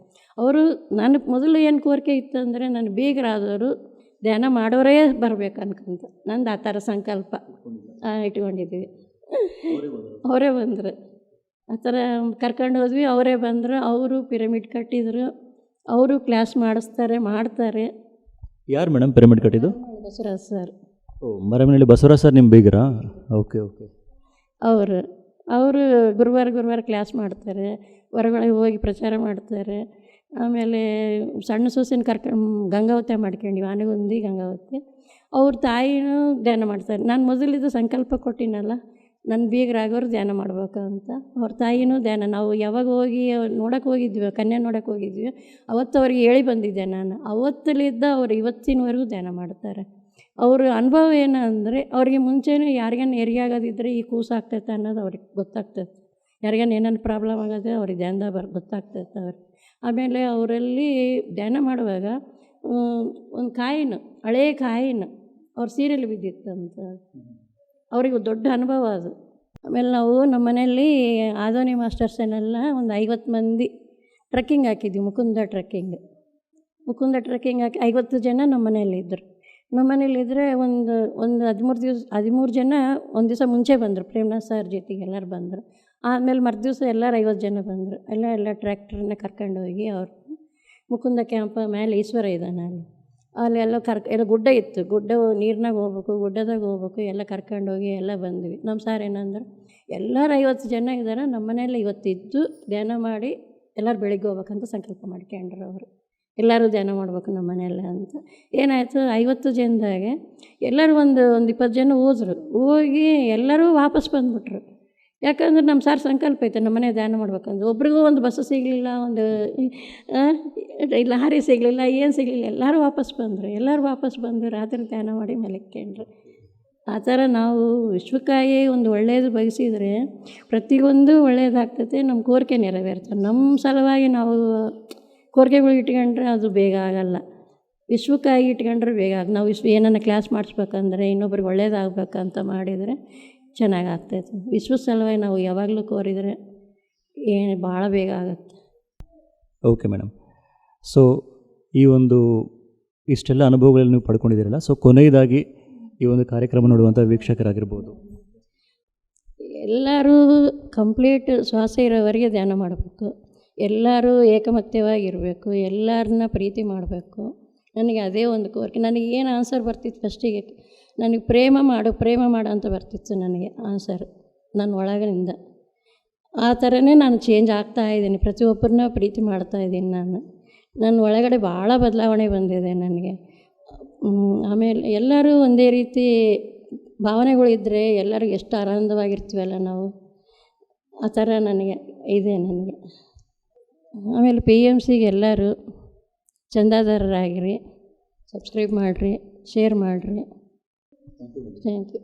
ನನಗೆ ಮೊದಲು ಏನು ಕೋರಿಕೆ ಇತ್ತು ಅಂದರೆ, ನಾನು ಬೀಗರಾದವರು ಧ್ಯಾನ ಮಾಡೋರೇ ಬರ್ಬೇಕು ಅನ್ಕೊಂತ ನಂದು ಆ ಥರ ಸಂಕಲ್ಪ ಇಟ್ಕೊಂಡಿದ್ವಿ. ಅವರೇ ಬಂದರು, ಆ ಥರ ಕರ್ಕೊಂಡು ಹೋದ್ವಿ. ಅವರೇ ಬಂದರು. ಅವರು ಪಿರಮಿಡ್ ಕಟ್ಟಿದರು, ಅವರು ಕ್ಲಾಸ್ ಮಾಡ್ತಾರೆ. ಯಾರು ಮೇಡಮ್ ಪಿರಮಿಡ್ ಕಟ್ಟಿದ್ದು? ಬಸವರಾಜ್ ಸರ್. ಮರಮನಹಳ್ಳಿ ಬಸವರಾಜ್ ಸರ್ ನಿಮ್ಮ ಬೀಗರಾ? ಓಕೆ. ಅವರು ಗುರುವಾರ ಕ್ಲಾಸ್ ಮಾಡ್ತಾರೆ, ಹೊರಗಡೆ ಹೋಗಿ ಪ್ರಚಾರ ಮಾಡ್ತಾರೆ. ಆಮೇಲೆ ಸಣ್ಣ ಸೊಸೆನ ಗಂಗಾವತಿ ಮಾಡ್ಕೊಂಡ್ವಿ, ಆನೆಗುಂದಿ ಗಂಗಾವತಿ. ಅವ್ರ ತಾಯಿನೂ ಧ್ಯಾನ ಮಾಡ್ತಾರೆ. ನಾನು ಮೊದಲಿದ್ದು ಸಂಕಲ್ಪ ಕೊಟ್ಟಿನಲ್ಲ, ನನ್ನ ಬೀಗರಾಗೋರು ಧ್ಯಾನ ಮಾಡ್ಬೇಕು ಅಂತ. ಅವ್ರ ತಾಯಿನೂ ಧ್ಯಾನ, ನಾವು ಯಾವಾಗ ಹೋಗಿ ನೋಡೋಕೆ ಹೋಗಿದ್ವಿ, ಕನ್ಯಾ ನೋಡೋಕೆ ಹೋಗಿದ್ವಿ, ಅವತ್ತು ಅವ್ರಿಗೆ ಹೇಳಿ ಬಂದಿದ್ದೆ ನಾನು. ಅವತ್ತಲಿದ್ದ ಅವ್ರು ಇವತ್ತಿನವರೆಗೂ ಧ್ಯಾನ ಮಾಡ್ತಾರೆ. ಅವ್ರ ಅನುಭವ ಏನಂದರೆ, ಅವ್ರಿಗೆ ಮುಂಚೆನೇ ಯಾರಿಗೇನು ಹೆರಿಗೆ ಆಗೋದಿದ್ದರೆ ಈ ಕೂಸು ಆಗ್ತೈತೆ ಅನ್ನೋದು ಅವ್ರಿಗೆ ಗೊತ್ತಾಗ್ತೈತೆ. ಯಾರಿಗೇನು ಏನೇನು ಪ್ರಾಬ್ಲಮ್ ಆಗೋದು ಅವ್ರಿಗೆ ಧ್ಯಾನದಾಗ ಗೊತ್ತಾಗ್ತೈತೆ ಅವ್ರಿಗೆ. ಆಮೇಲೆ ಅವರಲ್ಲಿ ಧ್ಯಾನ ಮಾಡುವಾಗ ಒಂದು ಕಾಯಿನ್, ಹಳೇ ಕಾಯಿನ್ ಅವ್ರ ಸೀರೆಯಲ್ಲಿ ಬಿದ್ದಿತ್ತಂತ. ಅವ್ರಿಗೆ ದೊಡ್ಡ ಅನುಭವ ಅದು. ಆಮೇಲೆ ನಾವು ನಮ್ಮ ಮನೆಯಲ್ಲಿ ಆದೋನಿ ಮಾಸ್ಟರ್ಸನ್ನೆಲ್ಲ ಒಂದು 50 ಮಂದಿ ಟ್ರೆಕ್ಕಿಂಗ್ ಹಾಕಿದ್ವಿ, ಮುಕುಂದ ಟ್ರೆಕ್ಕಿಂಗ್ ಹಾಕಿ 50 ಜನ ನಮ್ಮ ಮನೆಯಲ್ಲಿದ್ದರು. ನಮ್ಮ ಮನೇಲಿದ್ದರೆ ಒಂದು 13 ಜನ ಒಂದು ದಿವಸ ಮುಂಚೆ ಬಂದರು, ಪ್ರೇಮನಾಥ್ ಸರ್ ಜೊತೆಗೆ ಎಲ್ಲರೂ ಬಂದರು. ಆಮೇಲೆ ಮರುದಿವಸ ಎಲ್ಲರೂ 50 ಜನ ಬಂದರು. ಎಲ್ಲ ಟ್ರ್ಯಾಕ್ಟ್ರನ್ನ ಕರ್ಕೊಂಡೋಗಿ ಅವ್ರು ಮುಕುಂದ ಕ್ಯಾಂಪ ಮೇಲೆ ಈಶ್ವರ ಇದ್ದಾನೆ ಅಲ್ಲಿ ಎಲ್ಲ ಎಲ್ಲ ಗುಡ್ಡ ಇತ್ತು, ನೀರಿನಾಗ ಹೋಗ್ಬೇಕು, ಗುಡ್ಡದಾಗ ಹೋಗ್ಬೇಕು, ಎಲ್ಲ ಕರ್ಕೊಂಡೋಗಿ ಎಲ್ಲ ಬಂದ್ವಿ. ನಮ್ಮ ಸಾರ್ ಏನಂದ್ರೆ, ಎಲ್ಲರೂ 50 ಜನ ಇದ್ದಾರೆ, ನಮ್ಮ ಮನೆಯಲ್ಲಿ ಇವತ್ತಿದ್ದು ಧ್ಯಾನ ಮಾಡಿ ಎಲ್ಲರೂ ಬೆಳಿಗ್ಗೆ ಹೋಗ್ಬೇಕಂತ ಸಂಕಲ್ಪ ಮಾಡ್ಕೊಂಡ್ರು ಅವರು. ಎಲ್ಲರೂ ಧ್ಯಾನ ಮಾಡ್ಬೇಕು ನಮ್ಮ ಮನೆಯಲ್ಲ ಅಂತ. ಏನಾಯಿತು, 50 ಜನದಾಗೆ ಎಲ್ಲರೂ ಒಂದು 20 ಜನ ಹೋಗಿ ಎಲ್ಲರೂ ವಾಪಸ್ ಬಂದುಬಿಟ್ರು. ಯಾಕಂದ್ರೆ ನಮ್ಮ ಸಾರ್ ಸಂಕಲ್ಪ ಐತೆ ನಮ್ಮ ಮನೆ ಧ್ಯಾನ ಮಾಡ್ಬೇಕಂದ್ರೆ. ಒಬ್ರಿಗೂ ಒಂದು ಬಸ್ಸು ಸಿಗಲಿಲ್ಲ, ಒಂದು ಲಾರಿ ಸಿಗಲಿಲ್ಲ, ಏನು ಸಿಗಲಿಲ್ಲ, ಎಲ್ಲರೂ ವಾಪಸ್ ಬಂದರು. ರಾತ್ರಿ ಧ್ಯಾನ ಮಾಡಿ ಮಲಕ್ಕೊಂಡ್ರು. ಆ ಥರ ನಾವು ವಿಶ್ವಕ್ಕಾಗಿ ಒಂದು ಒಳ್ಳೆಯದು ಬಯಸಿದರೆ ಪ್ರತಿಯೊಂದು ಒಳ್ಳೆಯದಾಗ್ತೈತೆ, ನಮ್ಮ ಕೋರಿಕೆ ನೆರವೇರ್ತದೆ. ನಮ್ಮ ಸಲುವಾಗಿ ನಾವು ಕೋರಿಕೆಗಳು ಇಟ್ಕೊಂಡ್ರೆ ಅದು ಬೇಗ ಆಗಲ್ಲ. ವಿಶ್ವಕ್ಕಾಗಿ ಇಟ್ಕೊಂಡ್ರೆ ಬೇಗ ನಾವು ಏನನ್ನ ಕ್ಲಾಸ್ ಮಾಡಿಸ್ಬೇಕಂದ್ರೆ, ಇನ್ನೊಬ್ರಿಗೆ ಒಳ್ಳೇದಾಗಬೇಕಂತ ಮಾಡಿದರೆ ಚೆನ್ನಾಗಾಗ್ತೈತೆ. ವಿಶ್ವ ಸಲುವಾಗಿ ನಾವು ಯಾವಾಗಲೂ ಕೋರಿದರೆ ಭಾಳ ಬೇಗ ಆಗುತ್ತೆ. Okay madam. ಸೊ ಈ ಒಂದು ಇಷ್ಟೆಲ್ಲ ಅನುಭವಗಳನ್ನು ನೀವು ಪಡ್ಕೊಂಡಿದ್ದೀರಲ್ಲ, ಸೊ ಕೊನೆಯದಾಗಿ ಈ ಒಂದು ಕಾರ್ಯಕ್ರಮ ನೋಡುವಂಥ ವೀಕ್ಷಕರಾಗಿರ್ಬೋದು, ಎಲ್ಲರೂ ಕಂಪ್ಲೀಟ್ ಶ್ವಾಸ ಇರೋವರೆಗೆ ಧ್ಯಾನ ಮಾಡಬೇಕು. ಎಲ್ಲರೂ ಏಕಮತ್ಯವಾಗಿರಬೇಕು, ಎಲ್ಲರನ್ನ ಪ್ರೀತಿ ಮಾಡಬೇಕು. ನನಗೆ ಅದೇ ಒಂದು ಕೋರಿಕೆ. ನನಗೆ ಏನು ಆನ್ಸರ್ ಬರ್ತಿತ್ತು ಫಸ್ಟಿಗೆ, ನನಗೆ ಪ್ರೇಮ ಮಾಡು ಅಂತ ಬರ್ತಿತ್ತು ನನಗೆ ಆನ್ಸರ್ ನನ್ನ ಒಳಗಿನಿಂದ. ಆ ಥರನೇ ನಾನು ಚೇಂಜ್ ಆಗ್ತಾಯಿದ್ದೀನಿ, ಪ್ರತಿಯೊಬ್ಬರನ್ನ ಪ್ರೀತಿ ಮಾಡ್ತಾಯಿದ್ದೀನಿ. ನನ್ನ ಒಳಗಡೆ ಭಾಳ ಬದಲಾವಣೆ ಬಂದಿದೆ ನನಗೆ. ಆಮೇಲೆ ಎಲ್ಲರೂ ಒಂದೇ ರೀತಿ ಭಾವನೆಗಳಿದ್ದರೆ ಎಲ್ಲರೂ ಎಷ್ಟು ಆನಂದವಾಗಿರ್ತೀವಲ್ಲ ನಾವು, ಆ ಥರ ನನಗೆ ಇದೆ ನನಗೆ. ಆಮೇಲೆ PMCಗೆ ಎಲ್ಲರೂ ಚಂದಾದಾರರಾಗಿರಿ, ಸಬ್ಸ್ಕ್ರೈಬ್ ಮಾಡಿರಿ, ಶೇರ್ ಮಾಡಿರಿ. Thank you.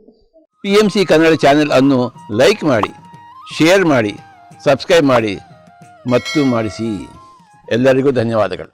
PMC Kannada channel ಅನ್ನು ಲೈಕ್ ಮಾಡಿ, ಶೇರ್ ಮಾಡಿ, ಸಬ್ಸ್ಕ್ರೈಬ್ ಮಾಡಿ ಮತ್ತು ಮಾಡಿಸಿ. ಎಲ್ಲರಿಗೂ ಧನ್ಯವಾದಗಳು.